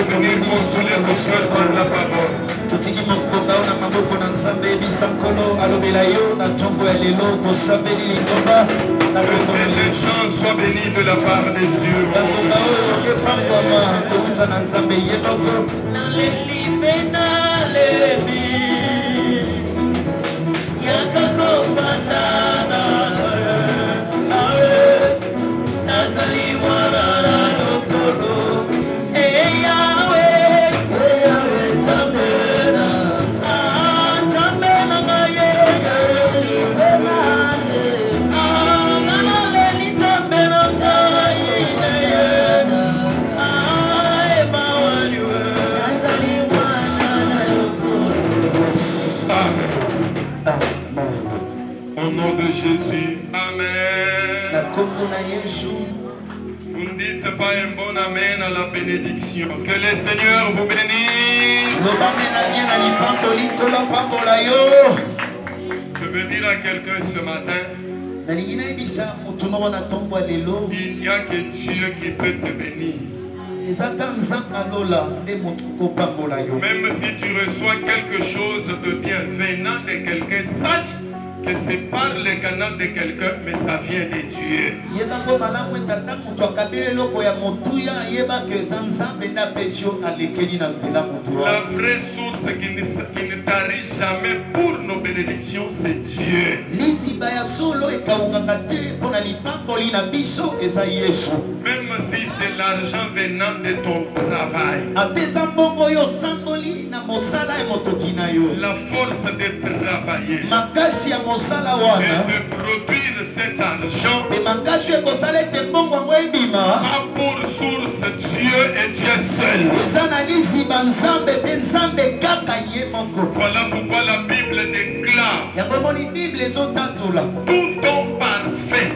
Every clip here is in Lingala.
Venir consoler nos soeurs par la parole. Que les gens soient bénis de la part des dieux. Au nom de Jésus, Amen. Vous ne dites pas un bon Amen à la bénédiction. Que le Seigneur vous bénisse. Je veux dire à quelqu'un ce matin, il n'y a que Dieu qui peut te bénir. Même si tu reçois quelque chose de bien venant de quelqu'un, sache que c'est par le canal de quelqu'un, mais ça vient de Dieu. La vraie source qui ne tarit jamais pour nos bénédictions, c'est Dieu. Même si c'est l'argent venant de ton travail, la force de travailler et de produire cet argent a pour source Dieu et Dieu seul. Voilà pourquoi la Bible déclare: tout don parfait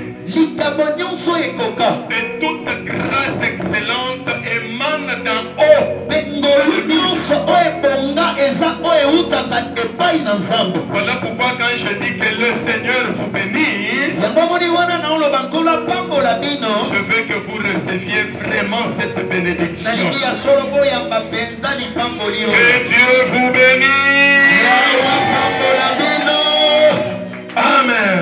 et toute grâce excellente émane d'en haut. Voilà pourquoi quand je dis que le Seigneur vous bénisse, je veux que vous receviez vraiment cette bénédiction. Que Dieu vous bénisse. Amen.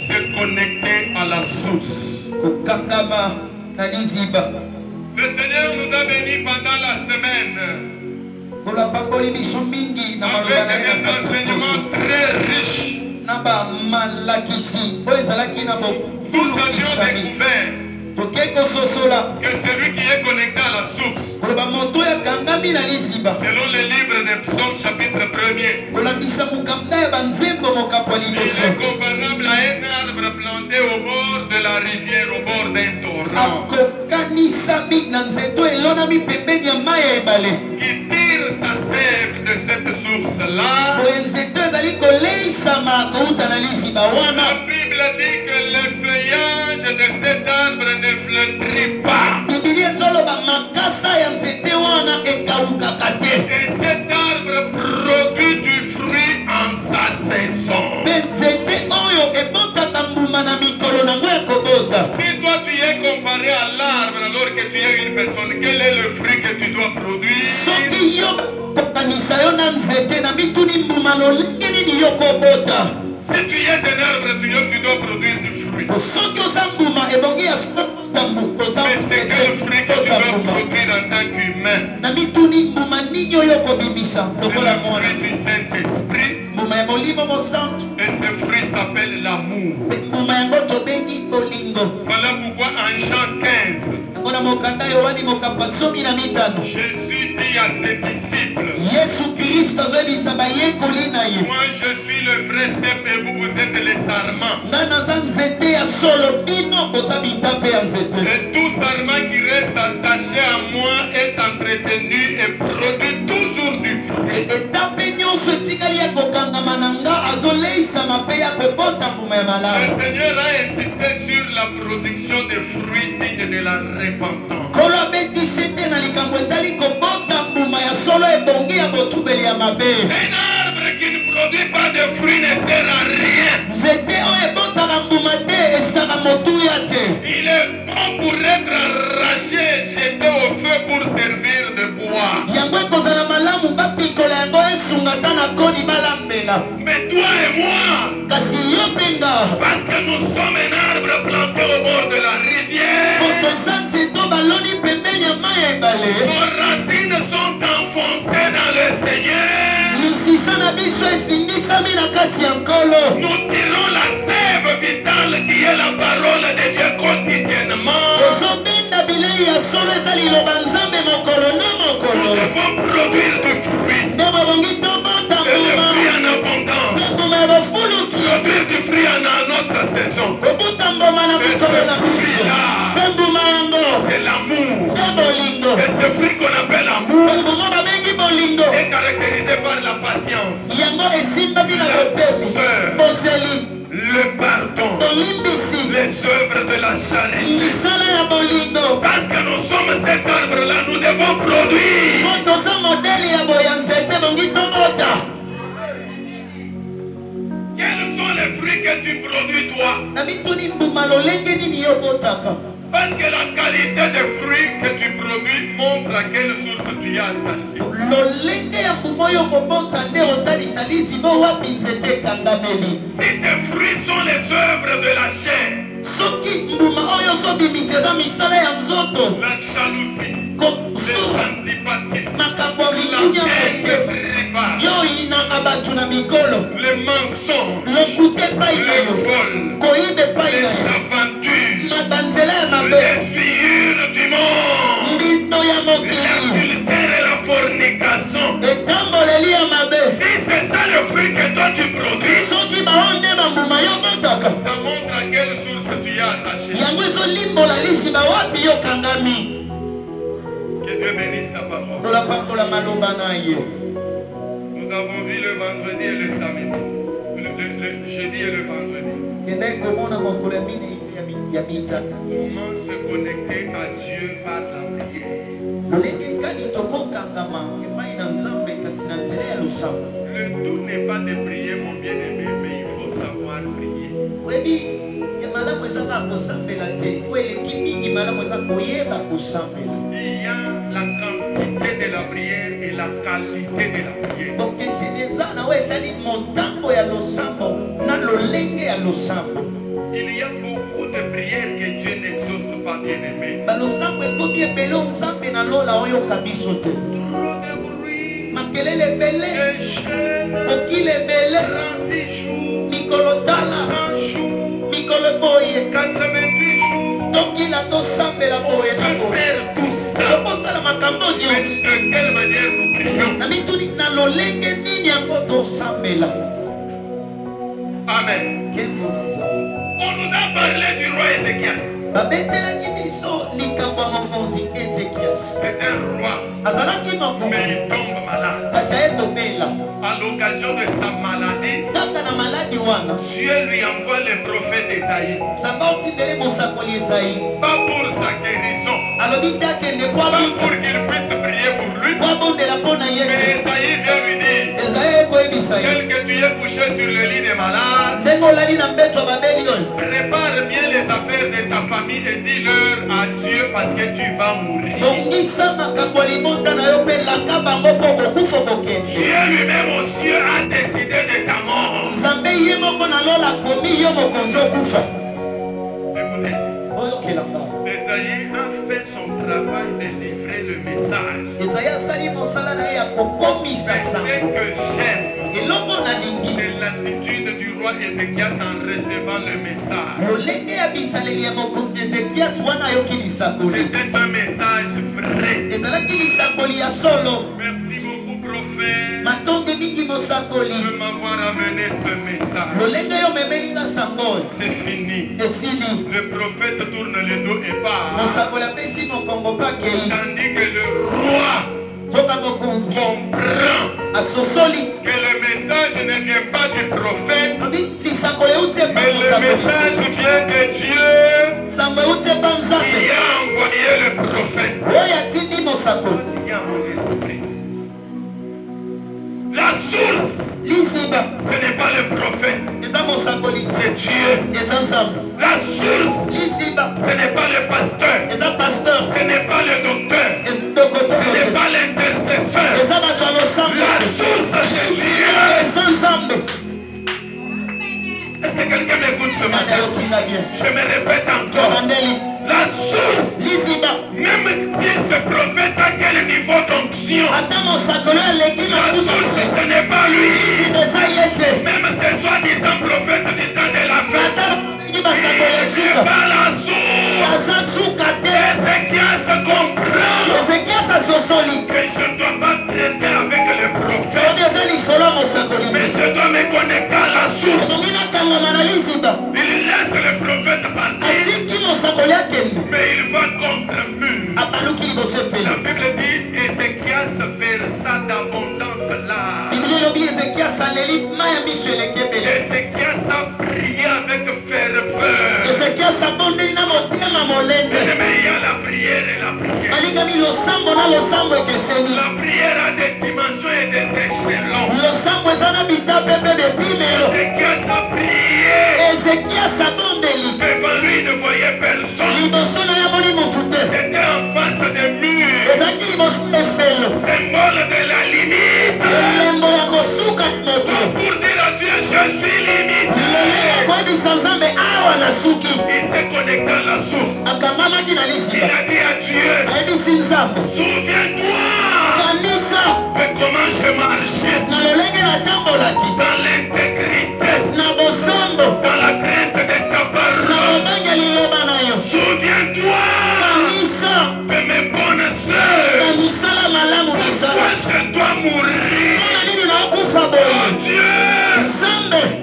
Se connecter à la source. Le Seigneur nous a bénis pendant la semaine avec des enseignements très riches. Nous avions découvert que celui qui est connecté à la source, selon le livre des Psaumes chapitre 1er, il est comparable à un arbre planté au bord de la rivière, au bord d'un torrent, qui tire sa sève de cette source-là. La Bible dit que le feuillage de cet arbre ne flétrit pas. Et cet arbre produit du fruit en sa saison. Si toi tu es comparé à l'arbre alors que tu es une personne, quel est le fruit que tu dois produire? Si tu es un arbre, tu dois produire du fruit. Mais c'est quel fruit que tu dois produire en tant qu'humain? C'est le fruit du Saint-Esprit. Et ce fruit s'appelle l'amour. Voilà pourquoi en Jean 15, Jésus dit à ses disciples, moi je suis le vrai cep et vous êtes les sarments. Et tout sarment qui reste attaché à moi est entretenu et produit toujours du fruit. Le Seigneur a insisté sur la production de fruits dignes de la repentance. Un arbre qui ne produit pas de fruits ne sert à rien. Il est bon pour être arraché et jeté au feu pour servir de bois. Mais toi et moi, parce que nous sommes un arbre planté au bord de la rivière, nos racines sont enfoncées dans le Seigneur. Nous tirons la sève vitale qui est la parole de Dieu quotidiennement. Nous devons produire du fruit. Et le fruit en abondance. Produire du fruit en notre saison. Et ce fruit-là, c'est l'amour. Et ce fruit qu'on appelle l'amour est caractérisé par la patience, la douceur, le pardon, les œuvres de la charité. Parce que nous sommes cet arbre-là, nous devons produire. Quels sont les fruits que tu produis toi? Parce que la qualité des fruits que tu produis montre à quelle source tu as attaché. Si tes fruits sont les œuvres de la chair, la jalousie, les antipathies, les mensonges, les vols, les aventures, les figures du monde, l'adultère et la fornication. Si c'est ça le fruit que toi tu produis, ça montre à quelle source tu es attaché. Que Dieu bénisse sa parole. Nous avons vu le vendredi et le samedi, le jeudi et le vendredi. Comment se connecter à Dieu par la prière. Le tout n'est pas de prier, mon bien-aimé, mais il faut savoir prier. Il y a la quantité de la prière et la qualité de la prière. Il y a beaucoup de prières que Dieu n'exauce pas, bien-aimé. Trop de bruit, de jeunes, 36 jours, 100 jours, 88 jours. On peut faire tout ça. Mais de quelle manière nous prions? Amen. On nous a parlé du roi Ézéchias. C'est un roi, mais il tombe malade. À l'occasion de sa maladie, Dieu lui envoie le prophète Esaïe. Pas pour sa guérison, pas pour qu'il puisse prier pour lui. Mais Esaïe vient lui dire, tel que tu es couché sur le lit des malades, prépare bien les affaires de ta famille et dis-leur adieu parce que tu vas mourir. Dieu lui-même aux cieux a décidé de ta mort. Écoutez, Esaïe a fait son travail de livrer le message. Mais ce que j'aime, c'est l'attitude du roi Ézéchias en recevant le message. C'était un message vrai. Merci beaucoup, prophète, de m'avoir amené ce message. C'est fini. Le prophète tourne le dos et part. Tandis que le roi comprend que le message ne vient pas du prophète, mais le message vient de Dieu qui a envoyé le prophète. La source, ce n'est pas le prophète, c'est Dieu. La source, ce n'est pas le pasteur, ce n'est pas le docteur, ce n'est pas l'intercesseur. La source, c'est Dieu. Est-ce que quelqu'un m'écoute ce matin? Je me répète encore. La source, même si ce prophète a quel niveau d'onction, la source, ce n'est pas lui. Même ce soi-disant prophète du temps de la fête, il n'est pas la source. Ézéchias comprend que je ne dois pas traiter avec le prophète, mais je dois me connecter à la source. Il laisse le prophète partir, mais il va contre un mur. La Bible dit Ézéchias versa d'abondantes larmes. Ézéchias a prié avec ferveur. Mais il y a la prière et la prière. La prière a des dimensions et des échelons. Ézéchias a prié. Devant lui, il ne voyait personne. C'était en face des murs. Symbole de la limite. Pour dire à Dieu, je suis limité. Il s'est connecté à la source. Il a dit à Dieu, souviens-toi de comment je marchais dans l'intégrité, dans la crainte de ta parole. Souviens-toi de mes bonnes sœurs. Pourquoi je dois mourir? Oh Dieu,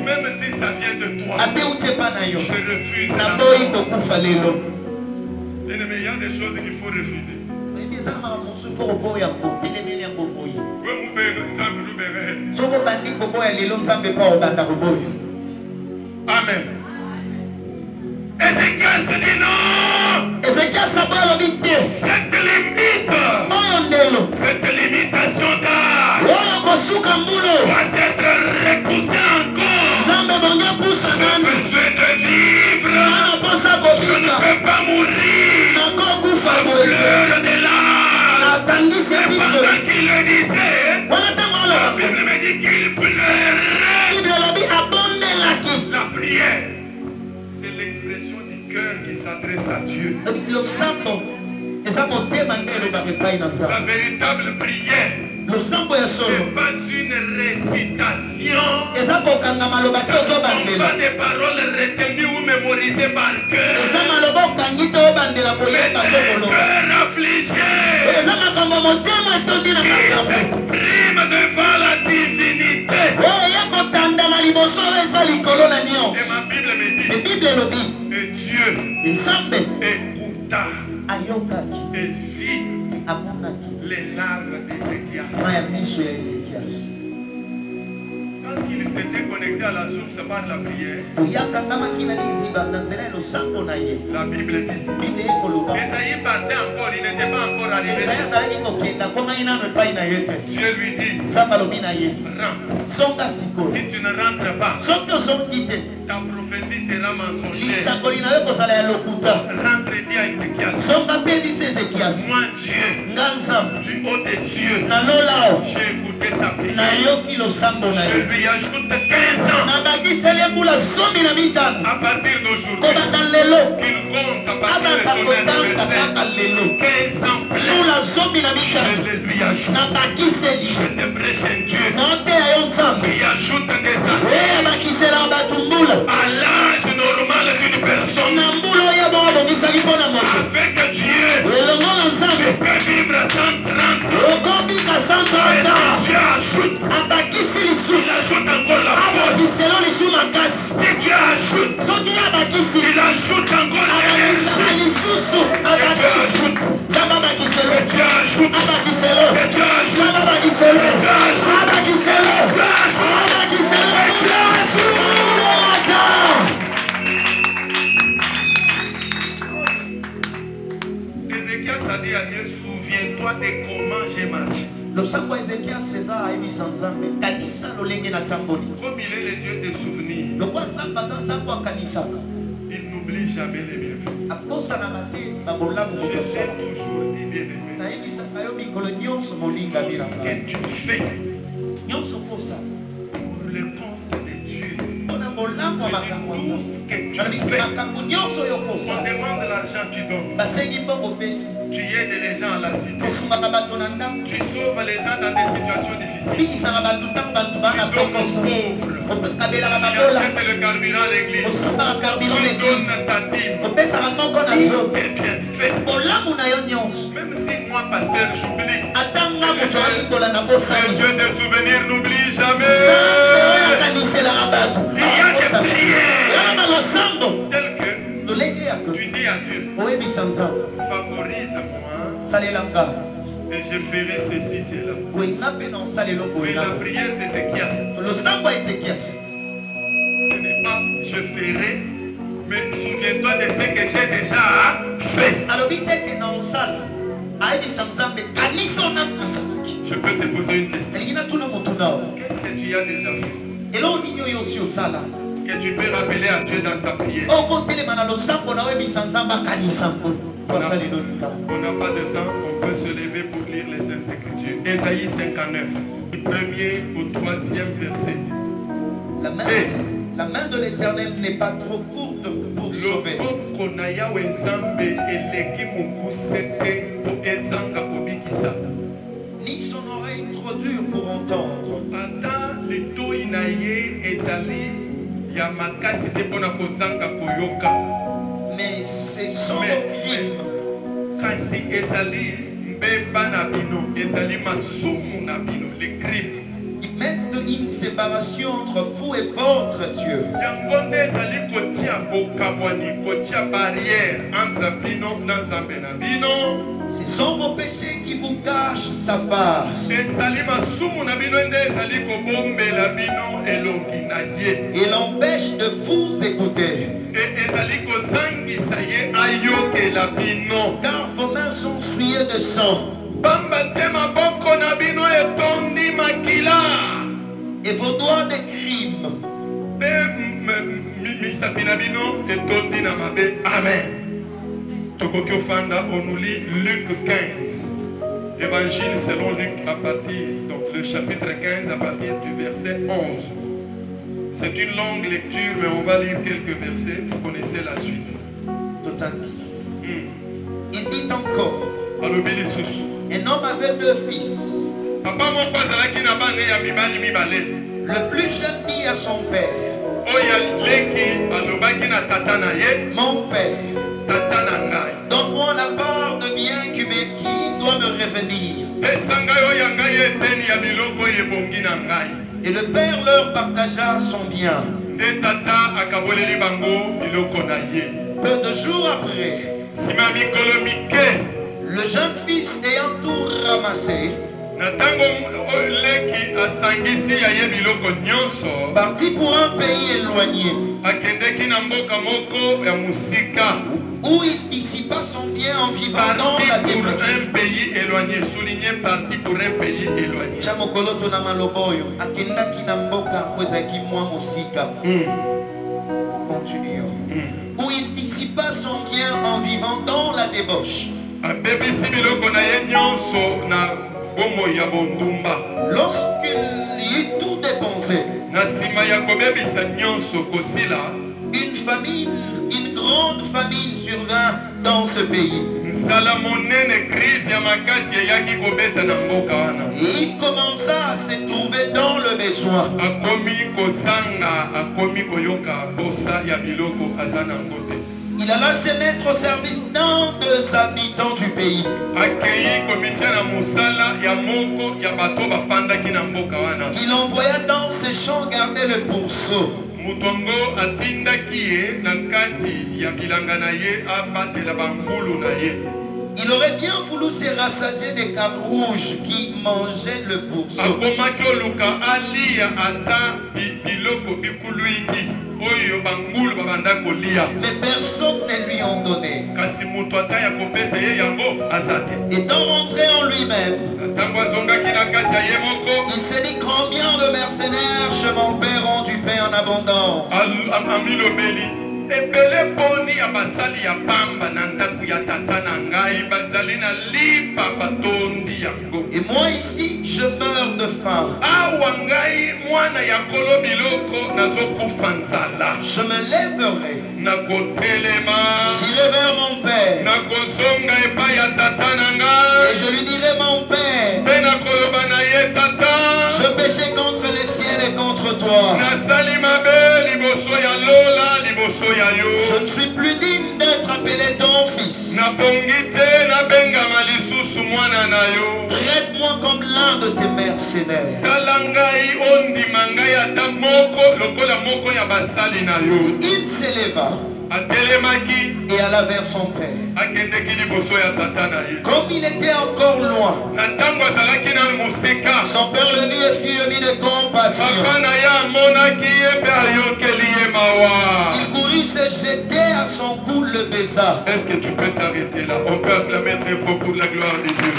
même si ça vient de toi, je refuse. Il y a des choses qu'il faut refuser. Amen. Ézéchias dit non. Cette limitation d'âge doit être repoussée encore. J'ai besoin de vivre. Je ne peux pas mourir. La fleur de l'âge. C'est pendant qu'il le disait, la Bible me dit qu'il pleurait. La prière, c'est l'expression du cœur qui s'adresse à Dieu. La véritable prière, ce n'est pas une récitation. Ce ne sont pas des paroles retenues ou mémorisées par cœur. Mais c'est le cœur affligé qui s'exprime devant la divinité. Et ma Bible me dit, et Dieu écouta et vit les larmes d'Ézéchias. Parce qu'il s'était connecté à la source par la prière. La Bible dit, Esaïe partait encore, il n'était pas encore arrivé. Dieu lui dit, rentre. Si tu ne rentres pas, ta prophétie sera mensongère. Rentre et dis à Ézéchias, moi Dieu, du haut des cieux, j'ai écouté sa prière. Je lui ajoute 15 ans. À partir d'aujourd'hui, qu'il compte à partir de son anniversaire 15 ans plein. Je le lui ajoute. Je te prêche un Dieu qui ajoute des années à l'âge normal d'une personne. Avec Dieu, tu peux vivre à 130 ans. Dieu ajoute. Il ajoute encore la force. Si Dieu ajoute, il ajoute encore l'énergie. Et Dieu ajoute. Et Dieu ajoute. Et Dieu Ézéchias a dit à Dieu, souviens-toi de comment j'ai marché. Comme il est le Dieu des souvenirs, il n'oublie jamais les bienfaits. Je sais toujours dit bien-aimé, ce que tu fais pour le compte de Dieu. Tout ce que tu fais, on demande l'argent, tu donnes. Tu aides les gens à la cité. Tu sauves les gens dans des situations difficiles. Tu donnes aux pauvres. Tu achètes le carburant à l'église. Tu donnes ta dîme. Tout est bien fait. Même si moi, pasteur, j'oublie. Le Dieu des souvenirs n'oublie jamais. Il y a des prières telles que tu dis à Dieu, favorise-moi et je ferai ceci, cela. Mais la prière d'Ézéchias, ce n'est pas je ferai, mais souviens-toi de ce que j'ai déjà fait. Je peux te poser une question. Qu'est-ce que tu as déjà fait? Que tu peux rappeler à Dieu dans ta prière. On n'a pas de temps, on peut se lever pour lire les Saintes Écritures. Ésaïe 59, du 1er au 3e verset. La main de l'Éternel n'est pas trop courte pour sauver. Ni son oreille trop dure pour entendre. Mais c'est son crime. Les crimes. Ils mettent une séparation entre vous et votre Dieu. Ce sont vos péchés qui vous cachent sa face. Et l'empêche de vous écouter. Car vos mains sont souillées de sang. Et vos doigts de crime. Amen. On nous lit Luc 15. Évangile selon Luc à partir, donc le chapitre 15 à partir du verset 11. C'est une longue lecture, mais on va lire quelques versets. Vous connaissez la suite. Il dit encore. Un homme avait 2 fils. Le plus jeune dit à son père, mon père, donne-moi la part de bien qui doit me revenir. Et le père leur partagea son bien. Peu de jours après, le jeune fils ayant tout ramassé, parti pour un pays éloigné, où il dissipa son bien en vivant dans la débauche. Un pays éloigné, souligné parti pour un pays éloigné. Continuons. Où il dissipa son bien en vivant dans la débauche. Lorsqu'il y eut tout ses pensées. Une famine, une grande famine survint dans ce pays. Et il commença à se trouver dans le besoin. Il alla se mettre au service d'un des habitants du pays. Il envoya dans ses champs garder le pourceau. Il aurait bien voulu se rassasier des capes rouges qui mangeaient le pourceau. Mais personne ne lui en donnait. Étant rentré en lui-même, il s'est dit combien de mercenaires chez mon père ont du pain en abondance. Et moi ici, je meurs de faim. Je me lèverai. J'irai vers mon père. Et je lui dirai, mon père, je péchais contre le ciel et contre toi. Je ne suis plus digne d'être appelé ton fils. Traite-moi comme l'un de tes mercenaires. Il s'éleva et alla vers son père. Comme il était encore loin, son père le vit et fut ému de compassion. Il courut se jeter à son cou, le baisa. Est-ce que tu peux t'arrêter là? On peut acclamer très fort pour la gloire de Dieu.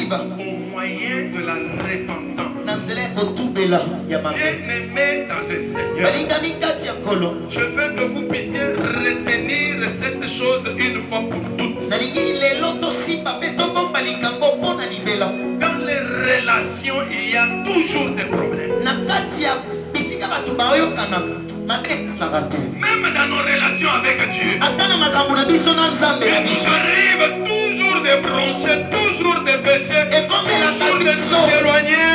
Au moyen de la repentance, bien-aimé dans le Seigneur, je veux que vous puissiez retenir cette chose une fois pour toutes. Dans les relations, il y a toujours des problèmes. Même dans nos relations avec Dieu, il nous arrive toujours de broncher, toujours de pécher, toujours de nous éloigner.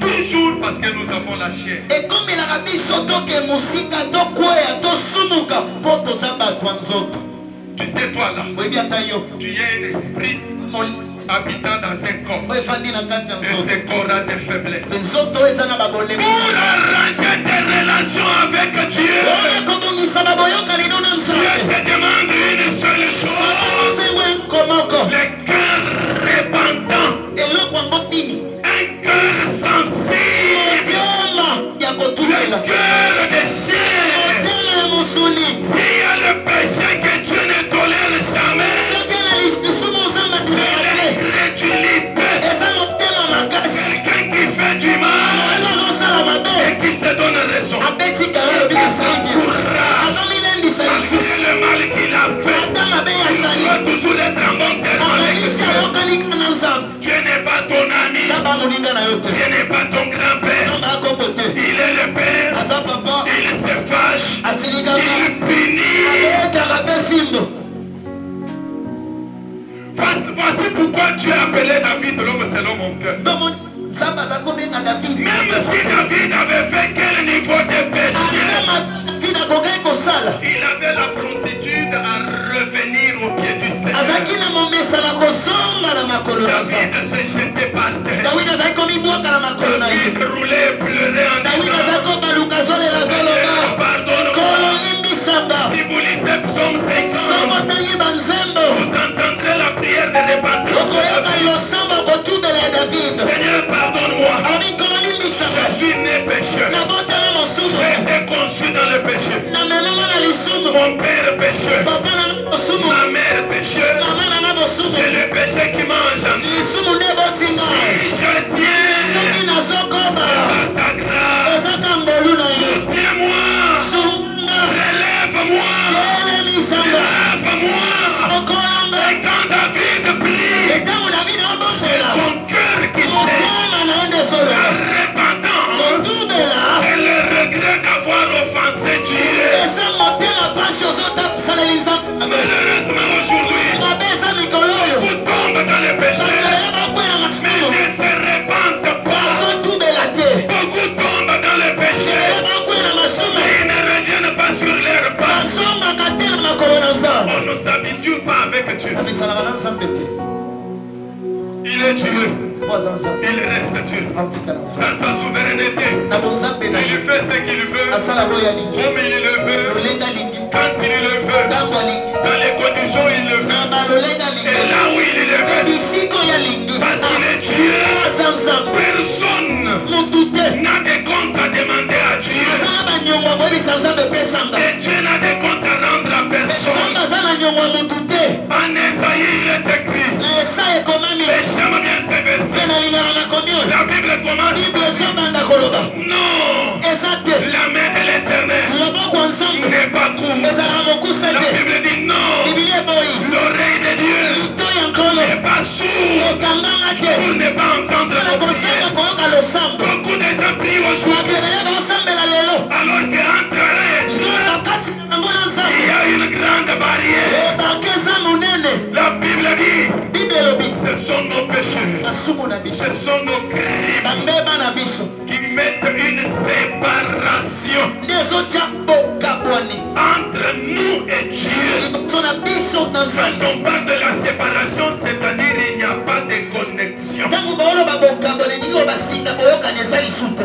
Toujours parce que nous avons la chair. Et comme il a dit tu sais toi là, tu es un esprit habitant dans un corps. Et ce corps a des faiblesses. Pour arranger tes relations avec Dieu, Dieu te demande une seule chose: le cœur repentant, un cœur sensible, le cœur de chair. S'il y a le péché que Dieu ne tolère jamais, quelqu'un qui fait du mal et qui se donne raison, il s'encourra le mal qu'il a fait. Il doit toujours être en bon terme avec Dieu. Dieu n'est pas ton ami, Dieu n'est pas ton grand-père. Il est le Père, il se fâche, il punit. Voici pourquoi Dieu a appelé David l'homme selon mon cœur. Même si David avait fait quel niveau de péché, il avait la promptitude à revenir au pied du Seigneur. David se jetait par terre. David roulait, pleurait en disant, pardonne-moi. Si vous lisez Psaume 50, vous entendrez la prière de repentance. Seigneur, pardonne-moi. Je suis né pécheur. J'ai été conçu dans le péché. Mon père pécheur. Ma mère pécheur. C'est le péché qui m'a engendré. Si je tiens par ta grâce, soutiens-moi. Relève-moi. Relève-moi. Et quand David prie, c'est son cœur qui s'est repentant. Et le regret d'avoir offensé Dieu. Malheureusement aujourd'hui, beaucoup tombent dans le péché, mais ne se repentent pas. Beaucoup tombent dans le péché, mais ils ne reviennent pas sur leur pas. On ne s'habitue pas avec Dieu. Il est Dieu. Il reste Dieu. Dans sa souveraineté, il fait ce qu'il veut, comme il le veut, quand il le veut, dans les conditions il le veut, et là où il le veut, parce qu'il est Dieu. Personne n'a de compte à demander à Dieu, et Dieu n'a de compte à rendre à personne. En Esaïe il est écrit, et j'aime bien ces versets. La Bible commence. Non, la main de l'Éternel n'est pas courte. La Bible dit non, l'oreille de Dieu n'est pas sourde pour ne pas entendre la prière. Beaucoup de gens prient aujourd'hui, alors qu'entre eux et Dieu, il y a une grande barrière. La Bible dit, ce sont nos péchés, ce sont nos crimes qui mettent une séparation entre nous et Dieu. Quand on parle de la séparation, c'est-à-dire il n'y a pas de connexion.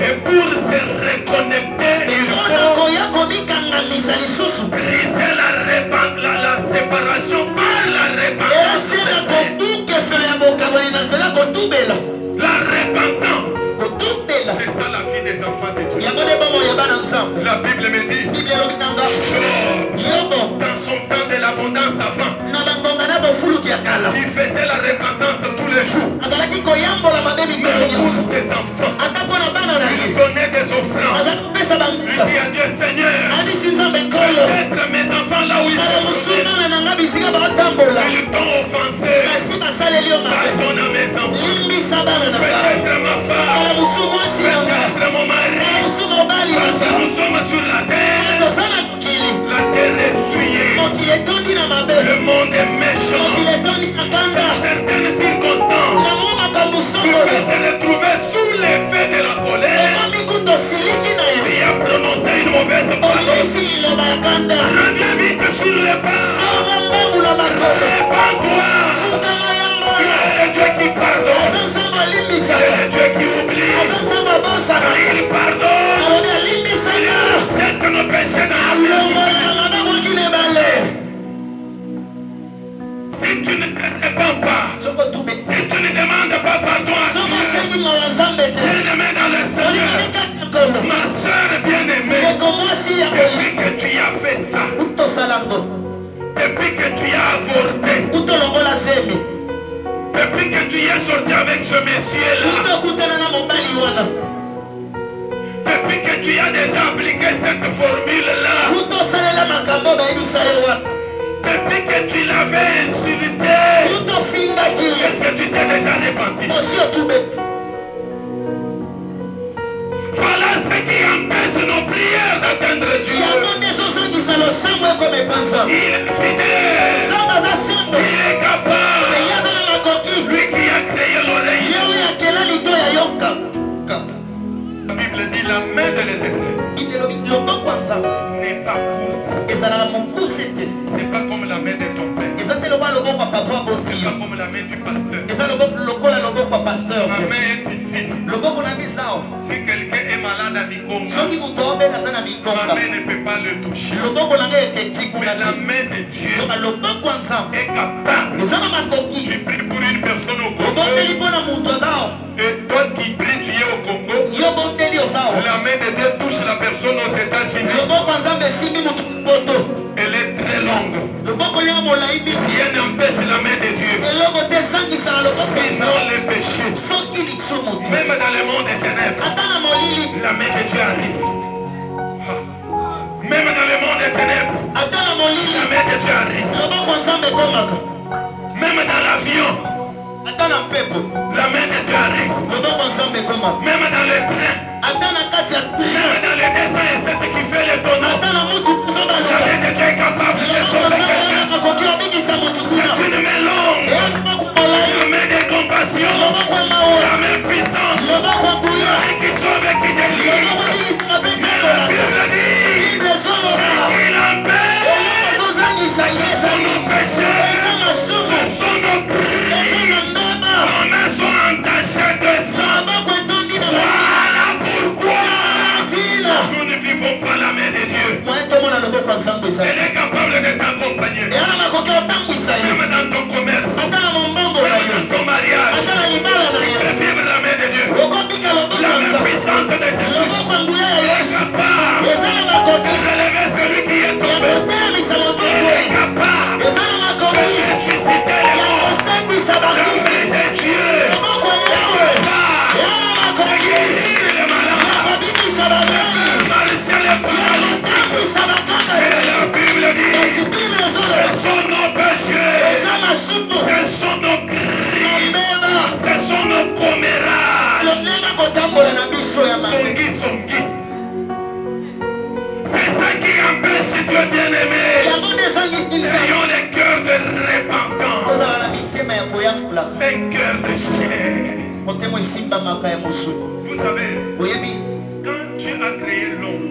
Et pour se reconnecter, il faut briser la séparation par la repentance. La repentance, c'est ça la vie des enfants de Dieu. La Bible me dit, Job, dans son temps de l'abondance avant, il faisait la repentance tous les jours. Même pour ses enfants, il donnait des offrandes. Il dit à Dieu, Seigneur, peut-être mes enfants là où ils sont, ils t'ont offensé. Pardonne à mes enfants. Peut-être ma femme, peut-être mon mari, parce que nous sommes sur la terre. La terre est souillée. Le monde est méchant. Dans certaines circonstances, tu peux te retrouver sous l'effet de la colère. Il a prononcé une mauvaise parole. Reviens vite sur les pas. Répands-toi. Tu es le Dieu qui pardonne. Tu es le Dieu qui oublie. Quand il pardonne, il jette nos péchés dans la mer. Si tu ne te répands pas, si tu ne demandes pas pardon à Dieu, bien-aimé dans le Seigneur, ma soeur bien-aimée, depuis que tu as fait ça, depuis que tu as avorté, depuis que tu es sorti avec ce monsieur-là, depuis que tu as déjà appliqué cette formule-là, depuis que tu l'avais insulté, est-ce que tu t'es déjà repenti? Voilà ce qui empêche nos prières d'atteindre Dieu. Il est fidèle. Il est capable. Lui qui a créé l'oreille. La Bible dit la main de l'Éternel n'est pas courte C'est pas comme la main de ton père. C'est pas comme la main du pasteur. Ma main est ici. Si quelqu'un est malade à Mikonga, ma main ne peut pas le toucher. Mais la main de Dieu est capable. Tu pries pour une personne au Congo. Et toi qui pries, tu es au Congo. La main de Dieu touche la personne aux États-Unis. Elle est très longue. Rien n'empêche la main de Dieu. Sinon les péchés. Même dans le monde des ténèbres, la main de Dieu arrive. Même dans le monde des ténèbres, la main de Dieu arrive. Même dans l'avion, la main de Dieu arrive. Même dans le train, même dans les 207 qui fait les tonneaux, la main de Dieu est capable de sauver quelqu'un. C'est une main longue, une main de compassion, la main puissante, la main qui sauve et qui délivre. Mais la Bible dit qu'il empêche nos péchés, ce sont nos cris, nos mains sont entachées de sang. Voilà pourquoi nous ne vivons pas la main de Dieu. Elle est capable de t'accompagner. Même dans ton commerce, même dans ton mariage, tu peux vivre la main de Dieu. La main puissante de Jésus est capable de relever celui qui est tombé. Elle est capable de ressusciter les morts. La main de Dieu est capable de guérir les malades, de marcher les paralysés. Et la Bible dit, ce sont nos péchés, ce sont nos crimes, ce sont nos commérages. Songi. C'est ça qui empêche Dieu bien-aimé. Ayons les cœurs de repentance. Un cœur de chair. Vous savez, quand Dieu a créé l'homme,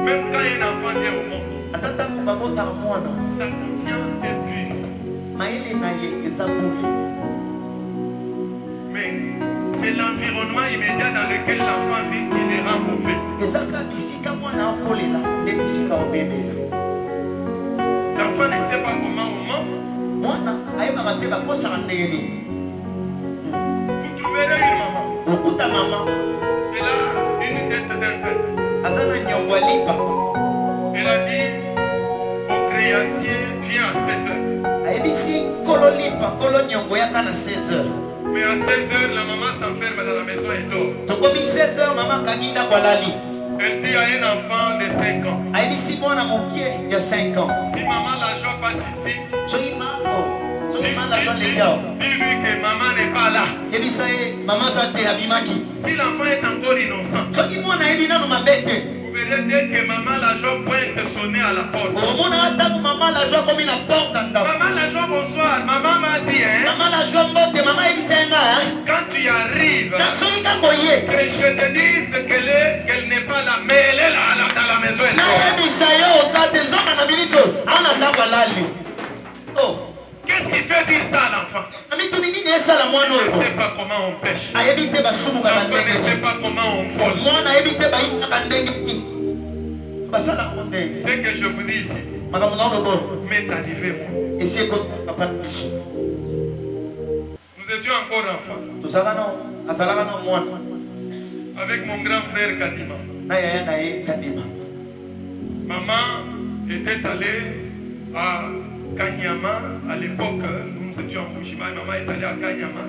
même quand un enfant vient au monde, sa conscience est pure. Mais c'est l'environnement immédiat dans lequel l'enfant vit qui les rend mauvais. L'enfant ne sait pas comment on ment. Vous trouverez une maman. Elle a une tête d'un père. Elle a dit au créancier, viens à 16 h. Mais à 16 h, la maman s'enferme dans la maison et dort. Elle dit à un enfant de 5 ans. Si maman l'argent passe ici, dis-lui que maman n'est pas là. Si l'enfant est encore innocent, vous verrez dès que maman l'argent pointe sonner à la porte. Maman l'argent, bonsoir. Maman m'a dit, quand tu arrives, que je te dise qu'elle n'est pas là, mais elle est là dans la maison. Qu'est-ce qui fait dire ça à l'enfant? Il ne sait pas comment on pêche. L'enfant ne sait pas comment on vole. Ce que je vous dis ici m'est arrivé moi. Nous étions encore enfants. Avec mon grand frère Kadima. Maman était allée à Kanyama, à l'époque, nous étions en Fukushima, maman est allée à Kanyama.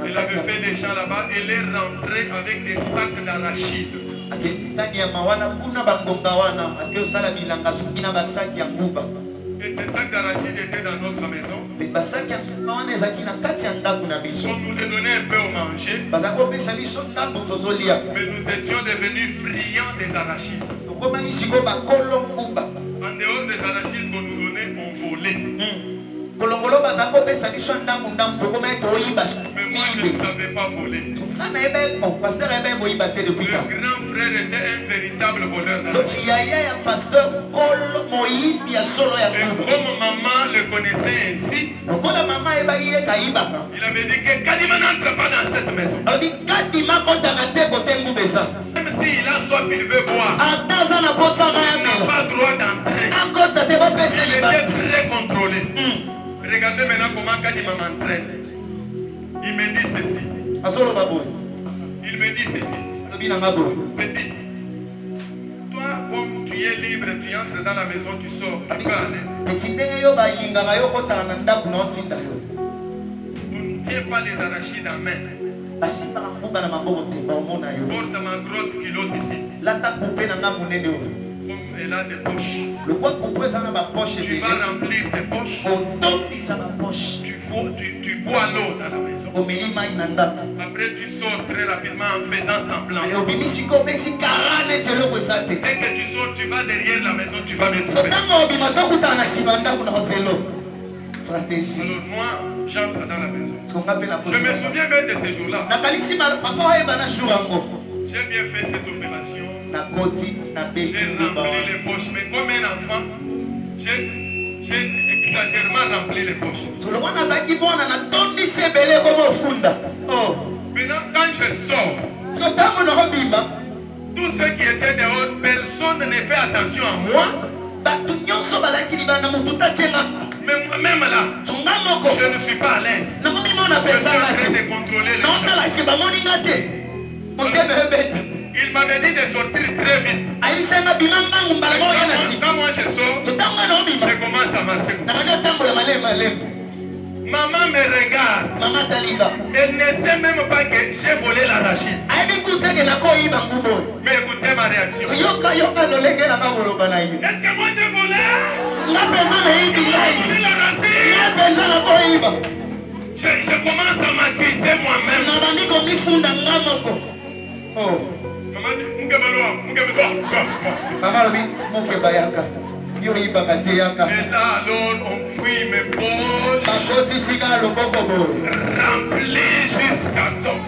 Elle avait fait des champs là-bas, elle est rentrée avec des sacs d'arachides. Et ces sacs d'arachides étaient dans notre maison. On nous les donnait un peu au manger. Mais nous étions devenus friands des arachides. En dehors des arachides qu'on nous donnait, on volait. Mais je ne savais pas voler. Pasteur Eben Moïbate depuis quand? Le grand frère était un véritable voleur Donc d'argent. il y a un pasteur Kol Moïb, il y a solo ya Et comme maman le connaissait ainsi, donc la maman est baguée kaïbaka. il avait dit que Kadima n'entre pas dans cette maison. On dit Kadima kota kate kote ngubesa. Même s'il a soif, il veut boire. Ataza na posa Il n'a maya pas droit d'entrer. akota te ko pese Il liba. était très contrôlé. Regardez maintenant comment Kadima m'entraîne. Il me dit ceci. Asolo baboy. Il me dit ceci. Lobi na ngabo. Petit, toi, comme tu es libre, tu entres dans la maison, tu sors, tu peux aller. Petit ndenge yo ba lingaka yo kota na ndaku na otinda yo. On ne tient pas les arachides en main. Basimba na mbuba na maboko te ba omona yo. Porte ma grosse culotte ici. Lata coupe na ngamu nene yo. Comme elle a des poches. Le quoi coupe ça na ba poche Tu vas remplir tes poches. otombi sa ba poche. Tu bois l'eau dans la maison. Omeli mai na ndaku. Après, tu sors très rapidement en faisant semblant. Ale obimisi ko besi karane telo ko sate. Dès que tu sors, tu vas derrière la maison, tu vas me So trouver. tango obima to kutana sima ndaku na zelo. Stratégie. Alors moi, j'entre dans la maison. So ngape na Je me souviens bien de ces jours-là. na kalisi papa oye bana jour yango. J'ai bien fait cette opération. Na koti na beti J'ai mbuba. rempli les poches, mais comme un enfant, j'ai exagérément rempli les poches. So le wana zaki bona na tondi sebele ko funda. Oh. Maintenant, quand je sors, So tango na obima tous ceux qui étaient dehors, personne ne fait attention à moi. batu nyonso balaki libanda mutu tatenga. Mais moi-même là, Songa moko. je ne suis pas à l'aise. Na komi mona Je suis penza en train ngate. de contrôler les Na gens. otala sheba moni ngate. Motebe beta. Il m'avait dit de sortir très vite. Ayisenga bimamba ngumbala mo yana si. Quand moi je sors, So tango na obima. je commence à marcher. Na bana tambola malema. Maman me regarde. Mama talinga. Elle ne sait même pas que j'ai volé l'arachide. Ayebi kutege na ko iba ngubo. Mais écoutez ma réaction. Yoka lolenge na ngolo bana yi. Est-ce que moi j'ai volé? Nga penza na ibi J'ai ngai. volé l'arachide. Nga penza na ko iba. Je commence à m'accuser moi-même. Na bandi ko mifunda nga moko. Oh. Maman dit, Mukebelo. Mama lobi moke bayaka. Yo iba kate yaka. Et là alors on fouille mes poches, Bakoti singa loboko bo. remplies jusqu'à temps.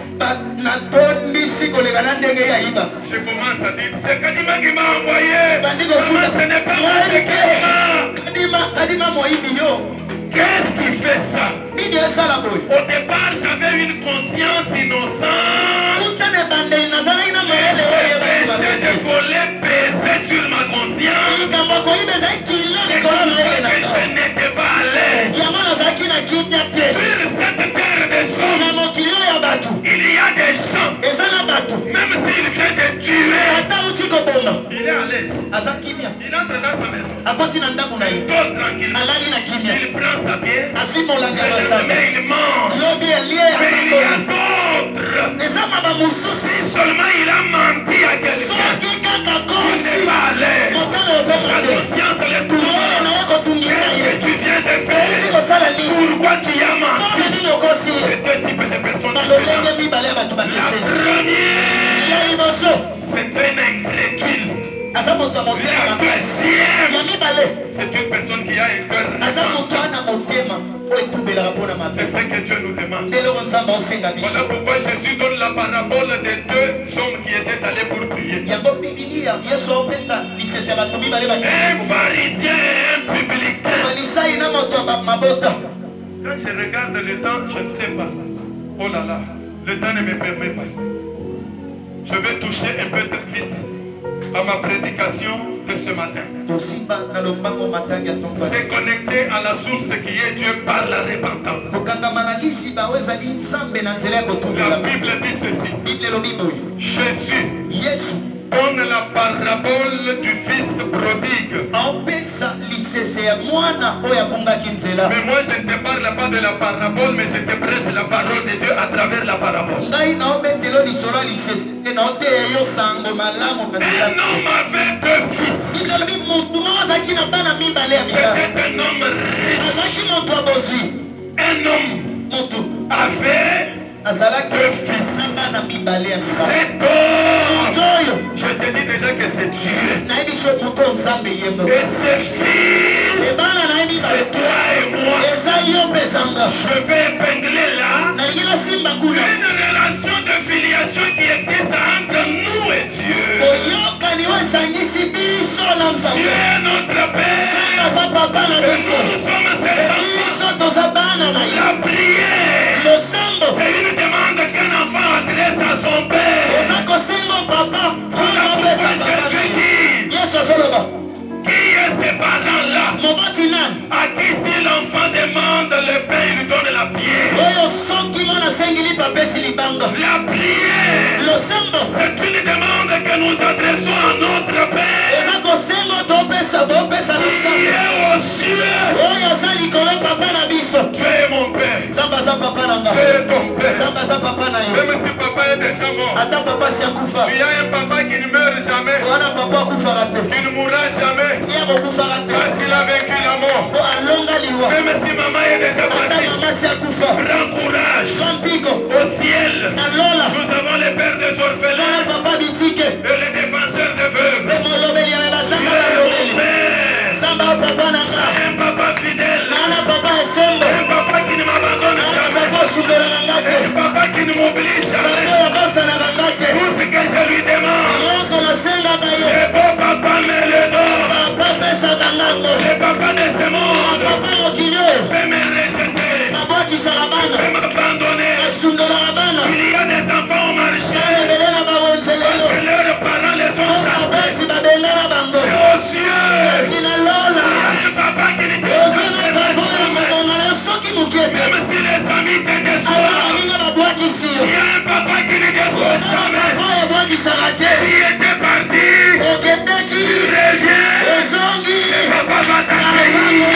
Na tondi sikoleka na ndenge ya iba. Je commence à dire, c'est Kadima qui m'a envoyé. Bandi ko funda. Maman, ce n'est pas moi, c'est Kadima. Kadima moyibi yo. Qu'est-ce qui fait ça? Nini esala boy. Au départ, j'avais une conscience innocente. Utane bande nazala ina Mais mayele le oye péché de voler pesait sur ma conscience. likambo koyiba ezali kilo Et likolo comme mayele ça na que je n'étais pas à l'aise. yango nazalaki na kimia te. Sur cette terre des hommes, Na mokili oyo ya bato il y a des gens, eza na bato même s'il vient de tuer, ata uti koboma il est à l'aise. aza kimia Il entre dans sa maison. akoti na ndako na Il ye dort tranquillement. alali na kimia Il prend sa bière. azwi molanga ya Le masanga lendemain, il mange. lobi elie ya Mais il y a bakoli d'autres. eza maba mosusu Seulement il a menti à quelqu'un. soki kaka Il kosi n'est pas à l'aise. motane Sa opema te conscience est oyo tournée. naye kotungisa Qu'est-ce ye que tu viens de outi faire? kosala nini Pourquoi tu as menti? mpona nini okosi ye C'est deux types de personnes. balolenge mibale ya bato La bakeseni première, ya liboso c'est un incrédule. aza moto ya motema La makasi deuxième, ya mibale c'est une personne qui a un cœur aza repentant. moto ana motema oyo etubelaka mpona C'est mapesa ce que Dieu nous demande. nde eloko nzambe aosenga Voilà biso pourquoi Jésus donne la parabole des deux hommes qui étaient allés pour prier. yango bibilia yesu aopesa lisese ya bato mibale Un pharisien et un publicain. balisai na moto ya mabota Quand je regarde le temps, je ne sais pas. Oh là là, le temps ne me permet pas. Je vais toucher un peu vite à ma prédication de ce matin. tosimba na lombango matangi ya tongwana C'est connecté à la source qui est Dieu par la repentance. kokangama na lisiba oyo ezali nzambe na nzela ya La kotungela Bible dit ceci. bible elobi boye Jésus yesu donne la parabole du fils prodigue. aopesa lisese ya mwana oyo abungaki nzela Mais moi je ne te parle pas de la parabole, mais je te prêche la parole de Dieu à travers la parabole. ngai naobetelo lisolo ya lisese te naoteya yo sango malamu na nzela Un homme avait deux fils. bible elobi motu moko azalaki na bana mibale ya mibale C'était un homme riche. azalaki moto ya bozwi Un homme motu avait azalaki deux fils. na bana mibale ya mibale Cet homme, moto oyo je te dis déjà que c'est Dieu. nayebi so moto oyo nzambe yembo Et ses fils, ebana nayebi c'est toi et moi. eza yo mpe ezanga Je vais épingler là. relation de filiation qui existe entre nous et Dieu. Dieu est notre Père. Et nous sommes ses enfants. La prière, c'est une demande qu'un enfant adresse à son Père. Qui est ces parents-là? À qui si l'enfant demande, le Père lui donne la prière. La prière, c'est une demande que nous adressons à notre Père. Qui est aux cieux. Tu es mon Père. Tu es ton Père. Même si papa est déjà mort, tu as un papa qui ne meurt jamais, qui ne mourra jamais, parce qu'il a vaincu la mort. Même si maman est déjà partie, prends courage. Au ciel, nous avons les pères des orphelins et les défenseurs des veuves. Tu es mon Père. Un papa fidèle. Un papa qui ne m'abandonne jamais. Un papa qui ne m'oublie jamais. Tout ce que je lui demande, c'est beau papa me le donne. Le papa de ce monde peut me rejeter, peut m'abandonner. Il y a des enfants au marché parce que leurs parents les ont chassés. Et aux cieux, il y a un papa qui ne te chasse jamais. Même si les amis te déçoivent, il y a un papa qui ne déçoit jamais. Il était parti, il revient, et papa va t'accueillir.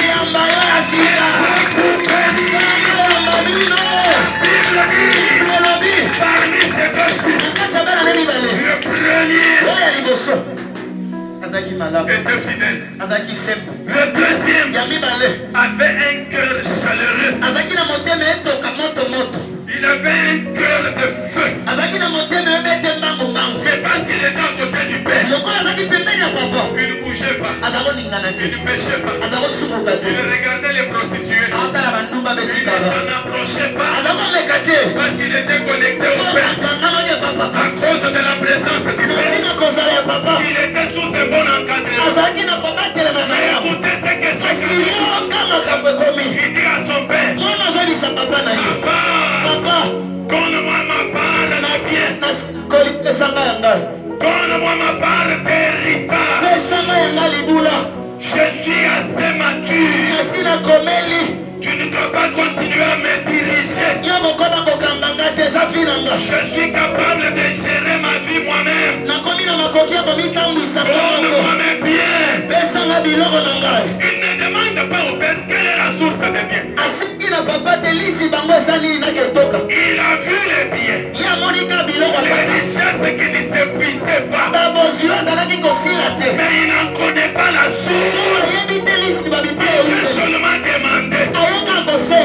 Parmi ces deux fils, le premier était fidèle. Le deuxième avait un cœur chaleureux. Il avait un cœur de feu. Mais parce qu'il était à côté du Père, il ne bougeait pas, il ne pêchait pas, il regardait les prostituées, il ne s'en approchait pas parce qu'il était connecté au Père. À cause de la présence du Père, il était sous un bon encadrement. Mais écoutez ce que c'est. Il dit à son Père, Papa, donne-moi ma part de la bien. Donne-moi ma part d'héritage. Je suis assez mature. Tu ne dois pas continuer à me diriger. Je suis capable de gérer ma vie moi-même. Donne-moi mes biens. Il ne demande pas au Père quelle est la source des biens. Il a vu les biens, les richesses qui ne s'épuisaient pas, mais il n'en connaît pas la source. Il peut seulement demander,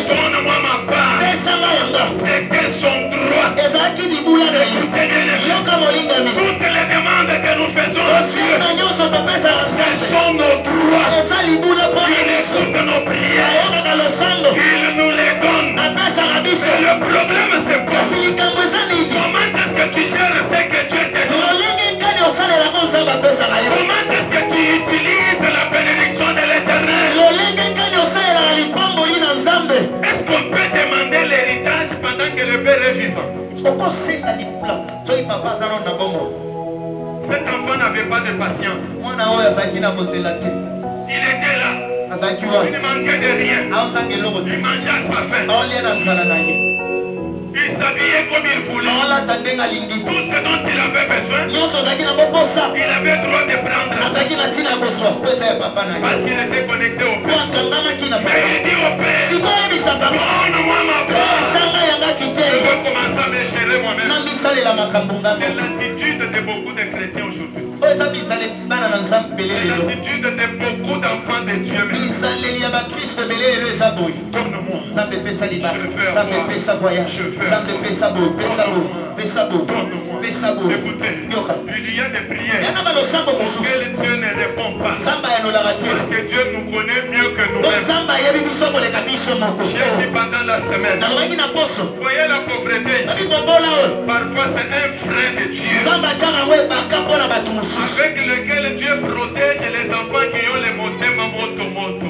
donne-moi ma part. C'était son droit. Toutes les demandes que nous faisons à Dieu, ce sont nos droits. Il écoute nos prières, il nous les donne. Mais le problème c'est quoi? Comment est-ce que tu gères ce que Dieu te donne? Comment est-ce que tu utilises la bénédiction de l'Éternel? Est-ce qu'on peut demander l'héritage pendant que le Père est vivant? Cet enfant n'avait pas de patience. Il était là. Il ne manquait de rien. Il mangeait à sa faim. Il s'habillait comme il voulait. Tout ce dont il avait besoin, il avait droit de prendre. Parce qu'il était connecté au Père. Mais il dit au Père, donne-moi ma part. Je veux commencer à me gérer moi-même. C'est l'attitude de beaucoup de chrétiens aujourd'hui. C'est l'attitude de beaucoup beaucoup d'enfants de Dieu. Donne-moi. Ça me fait ça liba. Je veux Ça me avoir. fait ça voyage. Je veux Ça me fait ça beau. Fais ça beau. Fais ça beau. Donne-moi. Fais ça beau. Écoutez, Yoka. il y a des prières Yana balosambo mususu. auxquelles Dieu ne répond pas. Samba ya nola Parce raté. que Dieu nous connaît mieux que Donc nous-mêmes. samba ya bibiso bole kabiso moko. J'ai dit pendant la semaine, Nalobaki na poso. voyez la pauvreté ici. Babi bobola o. Parfois c'est un frein de Dieu Samba tanga we baka pona batu mususu. avec lequel Dieu protège les enfants qui ont les motema moto.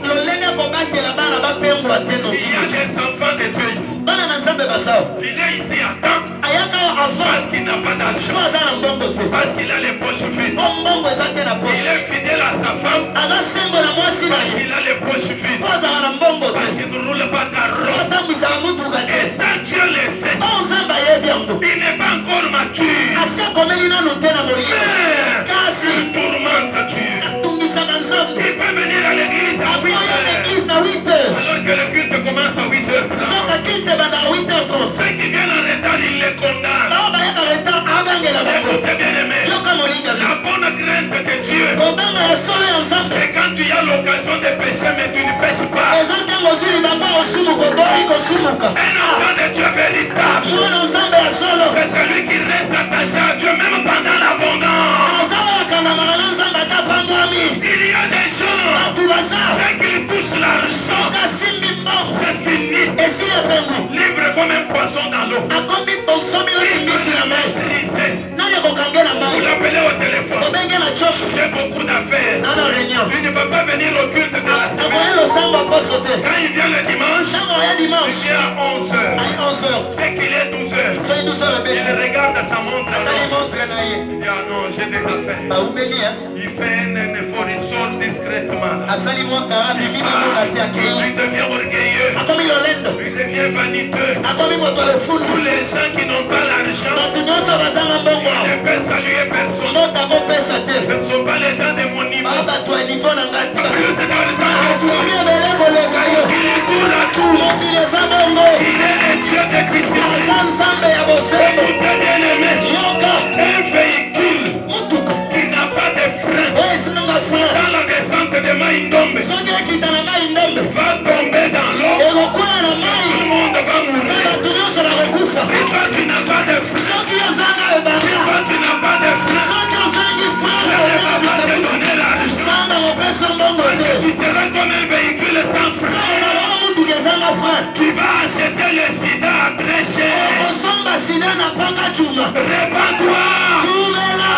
Lolenge kobatela bana bapengwa te no. Il y a des enfants de Dieu ici. Bana na nzambe basao. Il est ici à temps Ayaka avant. parce qu'il n'a pas d'argent, Kwa za na mbongo te. parce qu'il a les poches vides. Mbongo eza te na Il poche. est fidèle à sa femme Aza sembo na mwasi na parce ye. qu'il a les poches vides. Kwa za na mbongo te. Parce qu'il ne roule pas carrosse. Asambwisa mutuka te. Et ça, Dieu le sait. Oh nzambe ayebi yango. Il n'est pas encore mature. Asi akomeli nanu te na molimo. Mais Kasi il tourmente Dieu. atungisaka nzambe. Il peut venir à l'église à 8 Akoya heures. l'église na 8 heures. Alors que le culte commence à 8 heures. Soka kite banda 8h30. Ceux qui viennent en retard, il les condamne. Bao bayaka retard agangela bango. Écoutez bien aimé. Yoka molinga La bonne crainte de Dieu, kobanga ya solo ya nzambe. c'est quand tu as l'occasion de pécher, mais tu ne pêches pas. Eza ntango ozwi bango kosumuka oboyi kosumuka. Un enfant de Dieu véritable, Mwana nzambe ya solo. c'est celui qui reste attaché à Dieu même pendant l'abondance. Aza oyo akangamaka na nzambe ata pangwami. Il y a des gens, Batu baza. dès qu'ils touchent l'argent, Kasimbi mboko. c'est fini. Esili epengwi. Libre comme un poisson dans l'eau. Akomi bonsomi otimbisi na mai. Brisé. Nani akokangela Vous mai. l'appelez au téléphone. Obenge na choke. J'ai beaucoup d'affaires. Nana réunion. Il ne peut pas venir au culte de la Akoya semaine. losambo poso te. Quand il vient le dimanche, Ntango oya il dimanche. vient à 11h. Ayi 11h. Dès qu'il est 12h, Soki 12h il ebeti. regarde à sa montre. Atali Alors, montre na ye. il dit, ah non, j'ai des affaires. Baumeli hein. Il fait un effort, il sort discrètement. Là. Asali mwa kara mimi bamona te akei. Il devient orgueilleux. Akomi lolendo. Il devient vaniteux. Akomi moto ya lofundu. Tous les gens qui n'ont pas l'argent, Bato nyonso bazanga mbongo. il ne peut saluer personne. Mota kopesa te. Ce ne sont pas les gens de mon niveau. Ba bato ya niveau na ngai te. Plus d'argent que Asili toi. ebele koleka yo. Il court à tout. Mokili eza bongo. Il est le Dieu de Christian. Aza nzambe ya bosembo. Écoutez bien aimé. Yoka. Un véhicule Mutuka. qui n'a pas de frein Oyo esinanga frein. dans la descente de Maïndombe Soki ekita na mai ndembe. va tomber dans l'eau. Ekokwela na Tout mai. le monde va Na mourir. bato nyonso bakokufa. Si toi tu n'as pas de frein, Soki ozanga ebanga. toi tu n'as pas de frein, Soki ozangi frein. je ne vais pas te donner l'argent. Samba kopesa mbongo te. Tu seras comme un véhicule sans frein Ozala mutuka ezanga frein. qui va acheter le sida à très cher. Okosomba sida na panga cuma. Répands-toi, Tumela.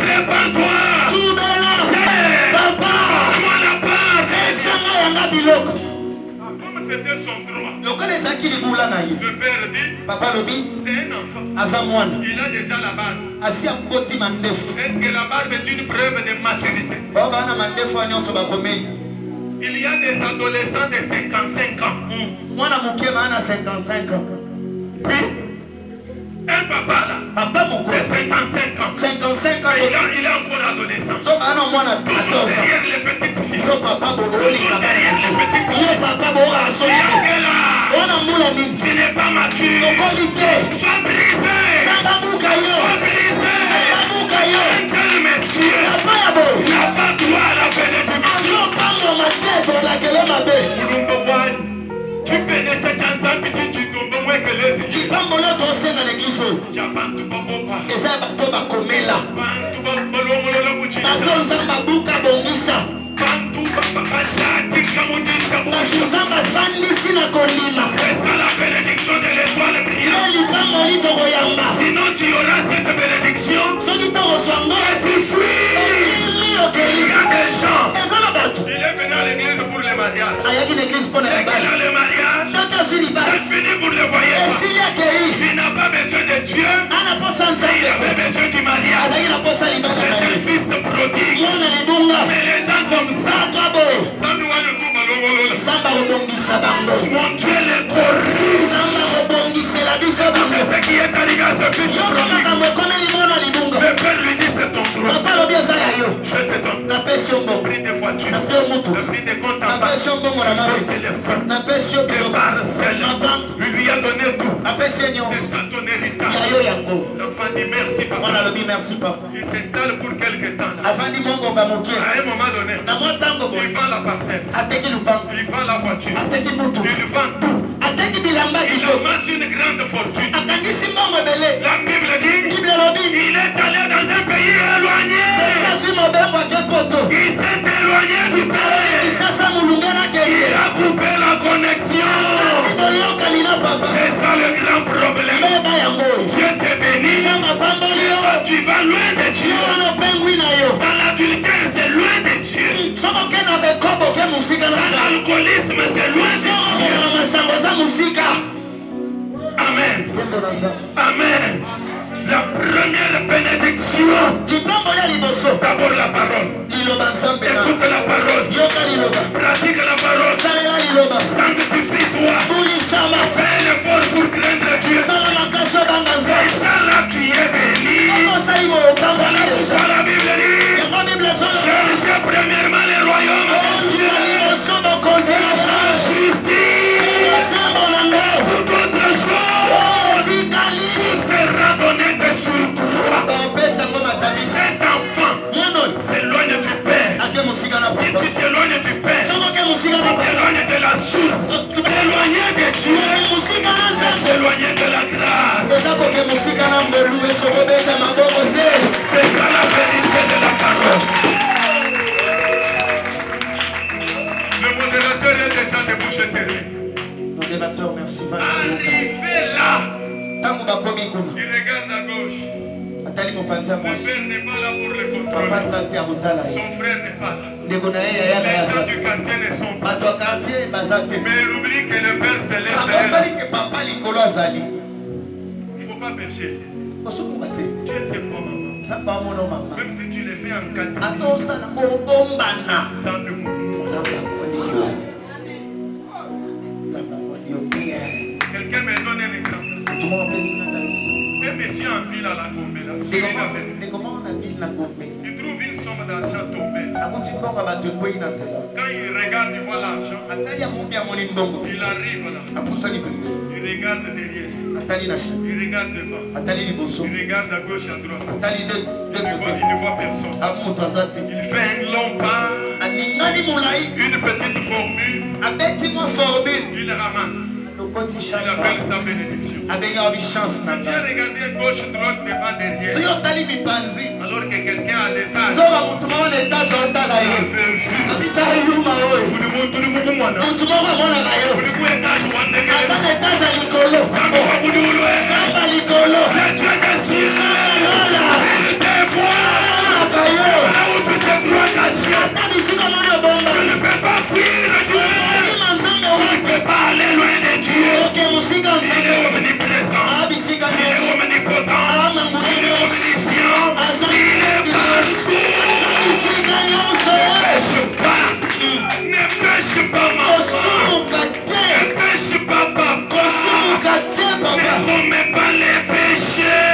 répands-toi. Tumela. Hey, Papa. moi la part. Esanga yanga biloko. Comme c'était son droit, Lokola ezalaki libula na ye. le père dit, Papa lobi c'est un enfant. aza mwana. Il a déjà la barbe. Asi akoti mandefu. Est-ce que la barbe est une preuve de maturité? Bao bana mandefu ya nyonso bakomeli. Il y a des adolescents de 55 ans. Mwana moke baana 55 ans. Puis, un papa là, Papa moko de 55 ans. 55 ans. Il est encore adolescent. So baana mwana 14 ans. Derrière les petites filles. Yo papa bokolika. Derrière les petites filles. Yo papa boka Il y soki. a que là, Wana mbula nini? tu n'es pas mature. Okoli te. Sois brisé. Sanga buka yo. Sois brisé. Sanga buka yo. Un tel monsieur Papa ya bo. n'a pas droit à la bénédiction. Azopanga mateso olakele mabe. Tu fais des choses ensemble, tu tombes moins que les autres. Lipambolo tosenga na l'église oyo. Jabantu baboba. Eza bato bakomela. Bantu babolongolola muchisa. Bato nzamba buka bongisa. Bantu bashatika muchisa Bato busha. nzamba fandisi na kolima. C'est ça la bénédiction de l'étoile brillante. Ye lipamboli tokoyamba. Sinon tu auras cette bénédiction. Soki tokozwa ngo. Tu fuis. Okili Il okeli. y a des gens. Eza na bato. Il est venu à l'église pour le mariage. Ayaki na église mpo na Dès qu'il libala. a le mariage, Soki azwi libala. c'est fini, vous ne le voyez pas. Esili akei. Il n'a pas besoin de Dieu. Ana posa Il nzambe. avait besoin du mariage. Azalaki na posa libala C'est na un ye. fils prodigue. Mwana libunga. Mais les gens comme ça, Bato boye. ça nous a le coup malongolola. Nzamba kobongisa bango. Mon Dieu les corrige. Nzamba kobongisela biso bango. Mais ce qui est arrivé à ce fils Yoka prodigue, makambo ekomeli mwana libunga. le père lui dit c'est ton droit. Papa lobi eza ya yo. Je te donne Napesi yo le mbongo. prix des voitures, Napesi yo mutu. le prix des comptes en banque, Napesi yo mbongo na le mabele. téléphone, Napesi yo le biloko. parcelle. Makambo. Il lui a donné tout. Napesi ye C'est nyonso. ça ton Ya héritage. yo yango. L'enfant a dit merci papa. On a le dit merci papa. Il s'installe pour quelque temps. Avant du monde, on va moquer. À un moment donné, il vend la parcelle. Il vend la voiture. Il vend tout. Il amasse une grande fortune. La Bible dit il est allé dans un pays éloigné. Il s'est éloigné du pays. Il a coupé la connexion. C'est ça le grand problème. Dieu te bénit. Tu vas loin de Dieu. Dans l'adultère, c'est loin de Dieu. Dans l'alcoolisme, c'est loin de Dieu. Amen. Amen. La première bénédiction. D'abord la parole. Écoute la parole. Pratique la parole. Sanctifie-toi. Fais l'effort pour craindre Dieu. Inch'Allah, tu es béni. Voilà pourquoi la Bible dit. Cherchez premièrement les royaumes de Dieu. Toute autre chose vous sera donné de surcroît. Cet enfant s'éloigne du Père. Si tu t'éloignes du Père, tu t'éloignes de la source, t'éloigner de Dieu, c'est s'éloigner de la grâce. C'est ça la vérité de la parole. Le modérateur est déjà debout, je te dis. Modérateur, merci. Arrivé là, il regarde à gauche. Le père n'est pas là pour le contrôler. Son frère n'est pas là. Les gens du quartier ne sont pas là. Mais il oublie que le Père céleste est là. Il ne faut pas pécher. Dieu te prend, maman. Même si tu le fais en quantité, ça ne quelqu'un me donne un exemple. Un monsieur en ville à la Gombe, là, sur une avenue. Il trouve une somme d'argent tombée. Quand il regarde, il voit l'argent. Il arrive là. Il regarde derrière. Il regarde devant. Il regarde à gauche et à droite. Il ne voit personne. Il fait un long pas. Une petite formule. Il ramasse. Il appelle sa bénédiction. Tu as regardé gauche, droite, devant, derrière. Alors que quelqu'un à l'étage. Tu ne peux pas fuir Dieu. Tu ne peux pas aller loin de Dieu. Il est omniprésent. Il est omnipotent. Il est omniscient. Il est partout. Ne pêche pas maman. Ne pêche pas papa. Ne commets pas les péchés.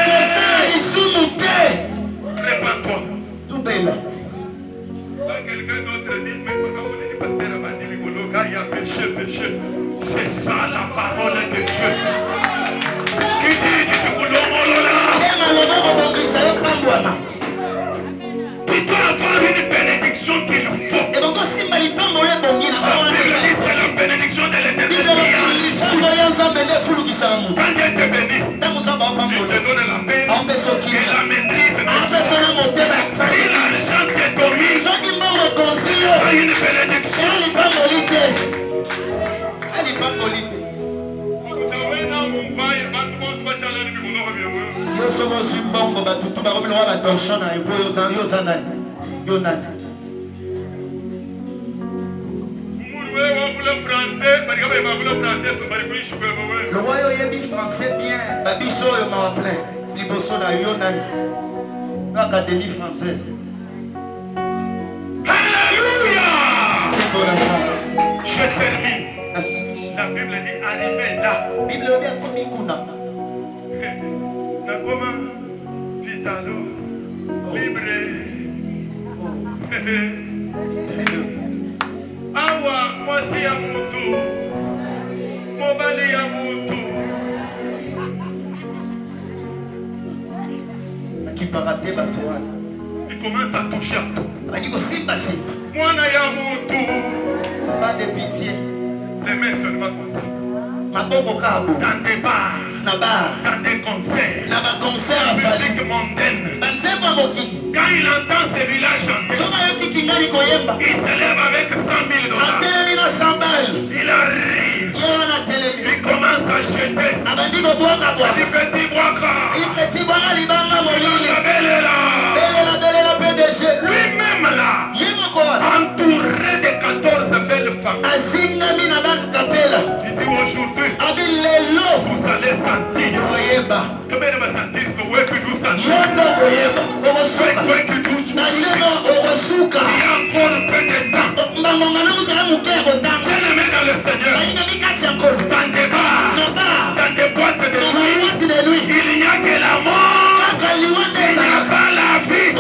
Répands-toi. Quelqu'un d'autre dit, mais pasteur m'a dit, il y a péché. C'est ça la parole de Dieu. Qui dit, tu dois avoir une bénédiction qu'il faut. C'est la bénédiction de l'éternel. Quand Dieu te bénit, il te donne la paix et la maîtrise. Si l'argent te domine, c'est une bénédiction. Le roi est français bien. Babiso est m'a plein. Liboso na Yonan. L'Académie française. Alléluia. Je termine. La Bible dit arriver là. Bible dit comme kuna. Na koma vitalo libre. Awa mwasi ya mutu. Mobali ya mutu. Il commence à toucher à tout. Pas de pitié. Les mains seulement comme ça. Dans des bars, dans des concerts, la musique mondaine. Quand il entend ces villages chanter, il se lève avec 100 000 $. Il arrive, il commence à jeter. Il dit petit bois. Lui-même là, entouré de 14 belles femmes. Il dit aujourd'hui, vous allez sentir. Combien de va sentir que vous êtes tous sentir? Il y a encore un peu de temps. Bien-aimé dans le Seigneur, dans des bars, dans des boîtes de nuit, il n'y a que la mort, il n'y a pas la vie.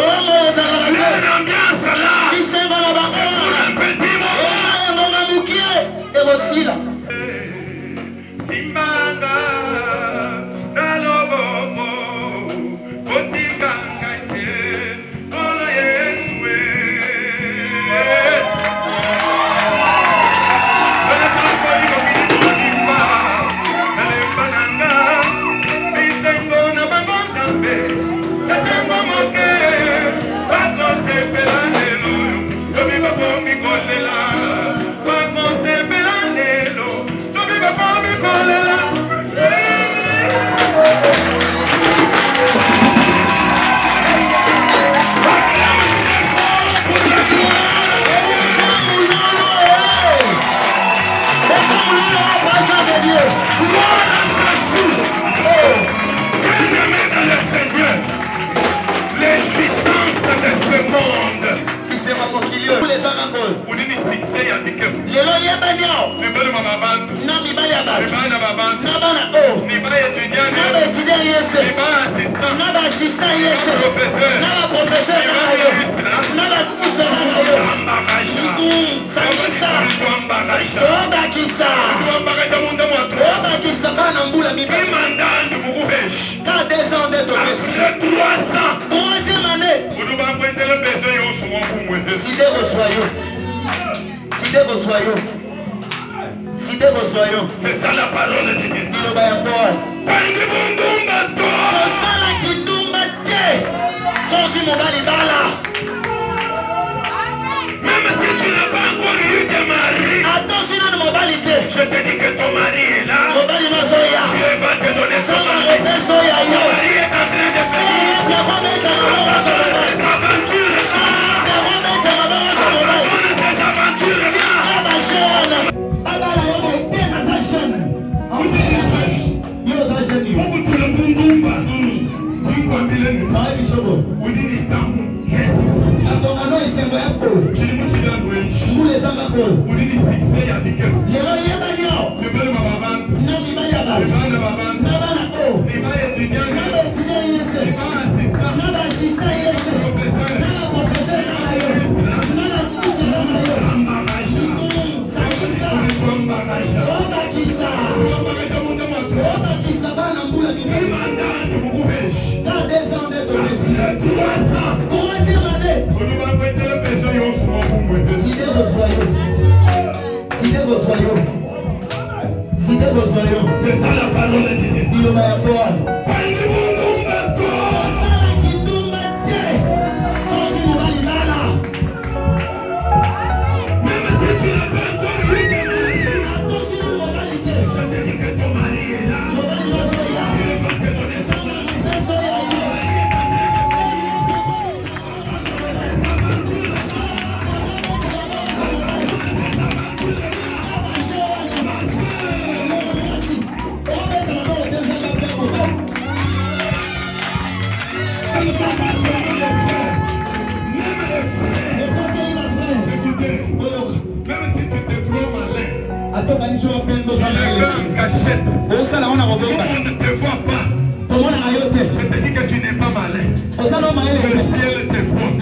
L'ambiance là, c'est pour un petit moment. Simbanga, nalobomo, otikanga ite, ola Yesue. Les puissances de ce monde qui sera pour qu'il y ait tous les arabes. Vous dites ici, c'est indiqué. Les loyers bagnons. Les balles de ma bande. Non, les balles à bande. Les balles de ma bande. Non, balles à eau. Les balles étudiants. Non, balles étudiants, yes. Les balles assistants. Non, balles assistants, yes. Non, professeur. Non, professeur. Non, balles pousseurs. Non, Salisa. Obakisa. Obakisa. Kanambula bibi. Imandani mukubeshi. Quand 2 ans d'être reçu. 3 ans. 3e année. Cité reçoyons. C'est ça la parole de Dieu. Même si tu n'as pas encore eu de mari, je te dis que ton mari est là. Dieu va te donner son mari. Ton mari est en train de faire des aventures. C'est ça la parole de Dieu. Même si tu n'as pas encore eu de mari, je te dis que ton mari est là. Dieu va te donner son mari. Il est en cachette. Tout le monde ne te voit pas. Je te dis que tu n'es pas malin. Le ciel te voit.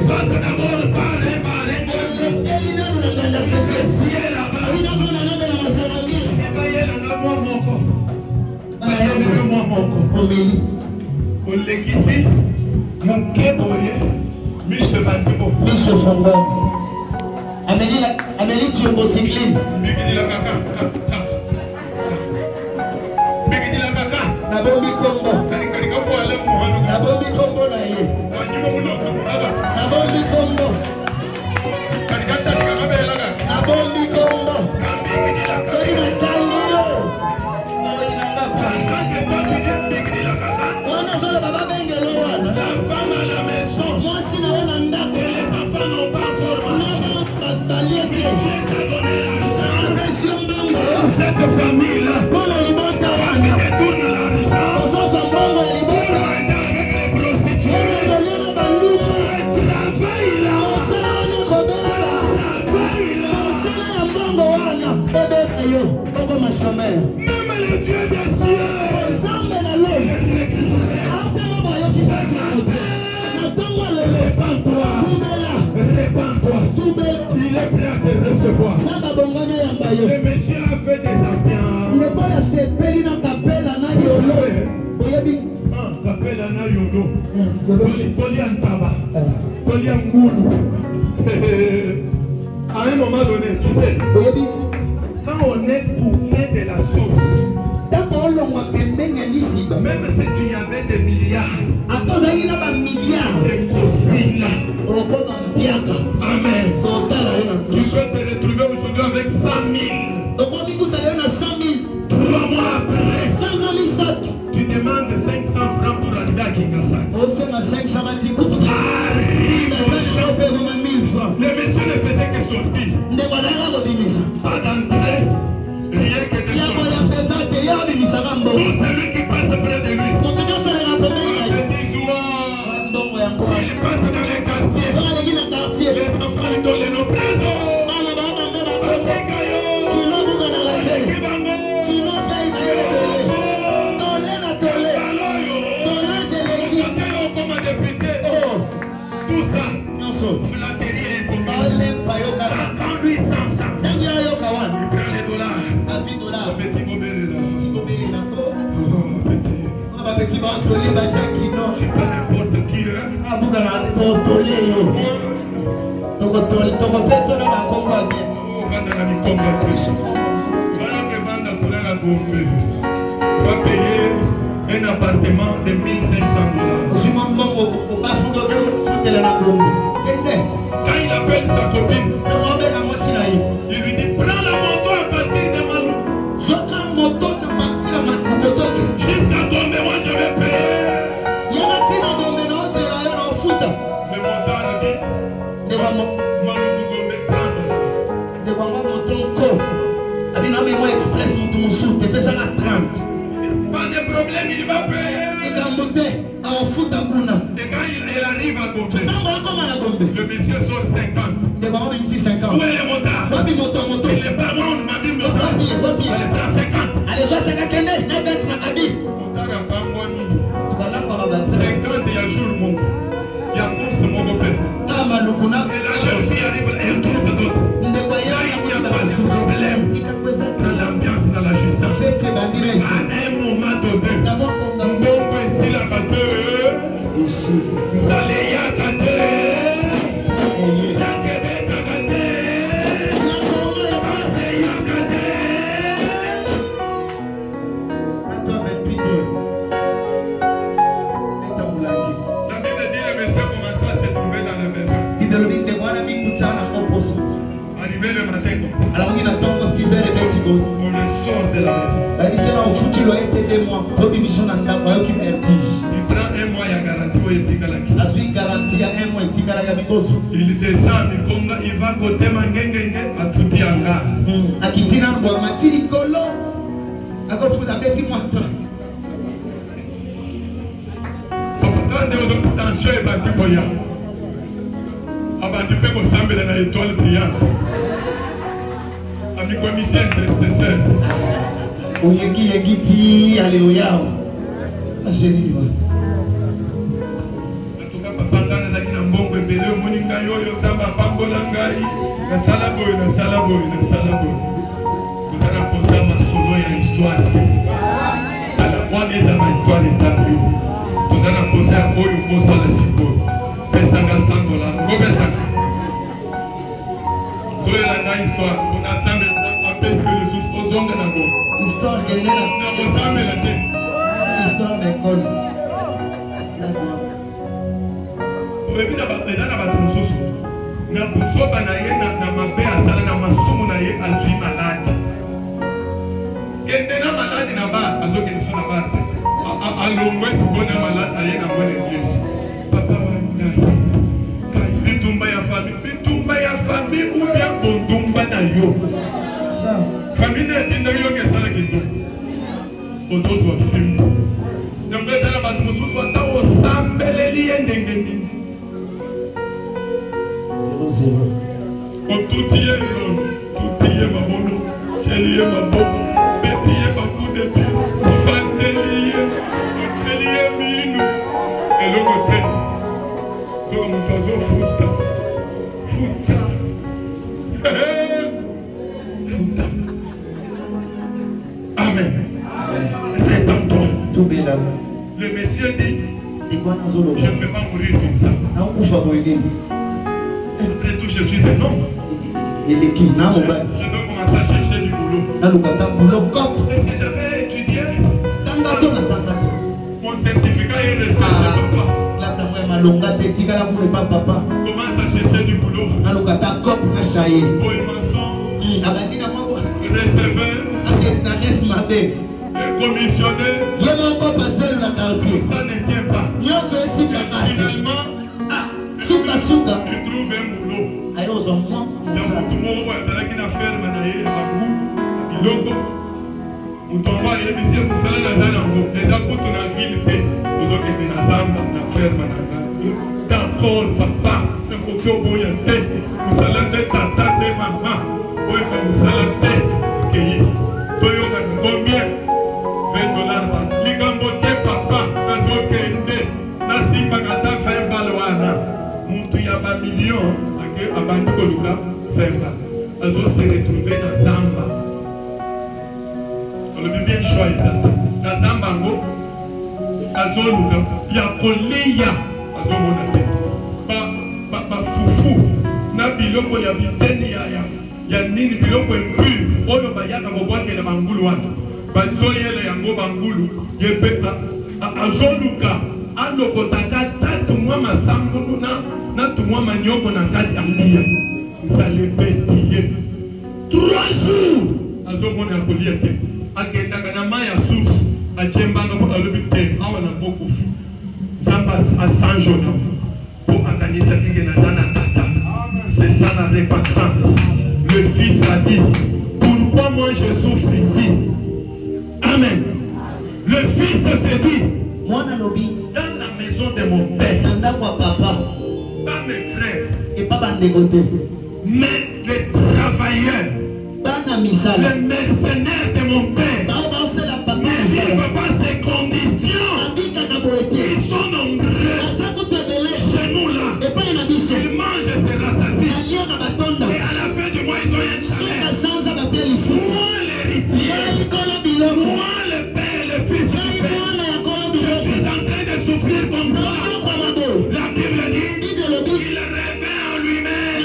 Passe d'abord par les barènes. Amélie Thiobocycline. Nabombi Kombo. Nabombi Kombo na ye. Nabombi Kombo. Nabombi Kombo. Soki na tangi yo. Moi na papa. Wana zola baba bengelo wana. La femme à la maison. Moi si na wana ndako. Les enfants n'ont pas encore mangé. Cette famille-là, pour le limota wana. Tourne l'argent. Ozosa mbongo ya limota. Même le Dieu des cieux, répands-toi, il est prêt à te recevoir. Le Messie a fait des ambiances. Kapela na yolo, Tolian Taba, Tolian Moulou. À un moment donné, tu sais, quand on est coupé de la source, même si tu y avais des milliards, et cosine là, amen. Tu souhaites te retrouver aujourd'hui avec 100 000. 3 mois après, tu demandes 500 francs pour aller à Kingasaki. Le monsieur ne faisait que sortir. Pas d'entrée, rien que de sortir. Tout celui qui passe près de lui. S'il passe dans les quartiers, les enfants lui donnent les noms. Quand lui sans ça, il prend les dollars. Petit bobé là. Petit bobé là. C'est pas n'importe qui là. On va payer un appartement de 1 500 $. Quand il appelle sa copine, il lui dit prends la moto à partir de Malou. Jusqu'à Gombe, moi je vais payer. Le montant dit Malou Gombe, prends. Express Pas de problème, il va payer. Et quand il arrive à Gombe, le monsieur sort 50. Où est le motard? Il n'est pas mort, on m'a dit motard. Elle prend 50. Motard a pas moi ni. 50 il y a jour mon. Il y a course mon copain. Et la jeune fille arrive, elle trouve d'autres. Il n'y a pas de problème. Dans l'ambiance, dans la justice. À un moment donné, Mbongo ici la gâte. Zaleya gâte. Arrivé le matin comme ça. Alors on attend 6 heures et 20 secondes. On le sort de la maison. Il prend 1 mois, il y a garantie. Il descend, il va côté Mangengenge à Toutianga. Attention est parti pour y aller. Avant de faire ensemble dans l'étoile brillante. Ami commissaire intercesseur. Oyegi allez au yao. En tout cas, papa, dans les mbongo et belé, moninga yoyo zamba pambola ngai na salaboy na salaboy na salaboy tozana posa masolo ya histoire ala wana eza na histoire etape tozana posa oyo kosala sikoyo pesanga $100 ngopesaka toyela na histoire mpona sambe apesike lisusu ozonga nango Histoire de l'élève. na kozambela te Histoire d'école. eza na bato mosusu na busoba na ye na mabe asala na masumu na ye azwi maladi kende na maladi na bar azokende so na bar te alongwe siko na maladi aye na mwana yesu papa wanda bitumba ya fami ubia bondumba na yo famille etinda yo kesala kitu ototo wa filmu yango eza na bato mosusu ata osambeleli ye ndenge nini otuti ye lono tuti ye mabono tieli ye maboko beti ye bakude pi fandeli ye otieli ye minu eloko te soka moto azofuta futa amen répands-toi. Le monsieur dit je ne peux pas mourir comme ça. Après tout, je suis un homme. Je dois commencer à chercher du boulot. Est-ce que j'avais étudié? Mon certificat est resté chez papa. Commence à chercher du boulot. Poémaçon, receveur, commissionnaire. Ça ne tient pas. Finalement, il trouve un boulot. D'accord, papa, vous allez de tata, de maman, vous allez combien? $20 par ligambote papa, na simba kata 20 balwana. Muntu ya ba million, abantu koluka 20 balles. Azo se retrouver na Zamba. Le bien choisi. Na Zamba ngo azo luka ya kolia azo mona te. Ba fufu na biloko ya biteni ya nini biloko epu oyo bayaka bobwakela bangulu wana. Bazoyele yango bangulu yebeka azoluka alokotaka tatu mwa masambu na tumwa manyoko na kati ambia zalepetiye 3 jours azomona kolia te akendaka na maya source achembanga po alobi te awa na bokufu zamba asanjona po akanisa kinge na dana tata. C'est ça la repentance. Le fils a dit pourquoi moi je souffre ici? Amen. Le fils se dit dans la maison de mon père, pas mes frères, mais les travailleurs, les mercenaires de mon père ne vivent pas ces conditions. Ils sont nombreux chez nous là. Ils mangent et se rassasient. Et à la fin du mois, ils ont un salaire. Moi l'héritier, moi le père, le fils du père, je suis en train de souffrir comme ça. La Bible dit qu'il revient en lui-même.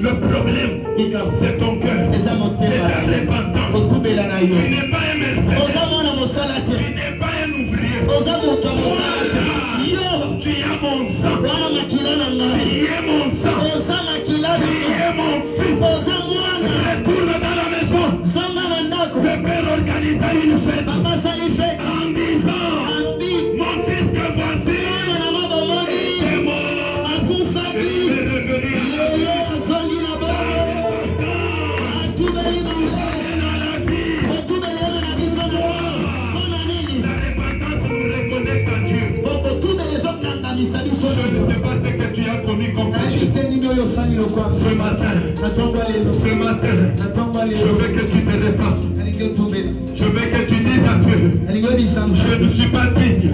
Le problème, c'est ton cœur. C'est ta repentance. Tu n'es pas un mercenaire. Tu n'es pas un ouvrier. Tu as mon sang. Tu es mon sang. Tu es mon fils. Retourne dans la maison. Le père organisa une fête en disant, mon fils que voici est mort. Il est revenu. Je ne sais pas ce que tu as commis comme péché. Ce matin, je veux que tu te répandes. Je veux que tu dises à Dieu, je ne suis pas digne.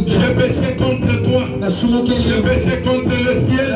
J'ai péché contre toi. J'ai péché contre le ciel.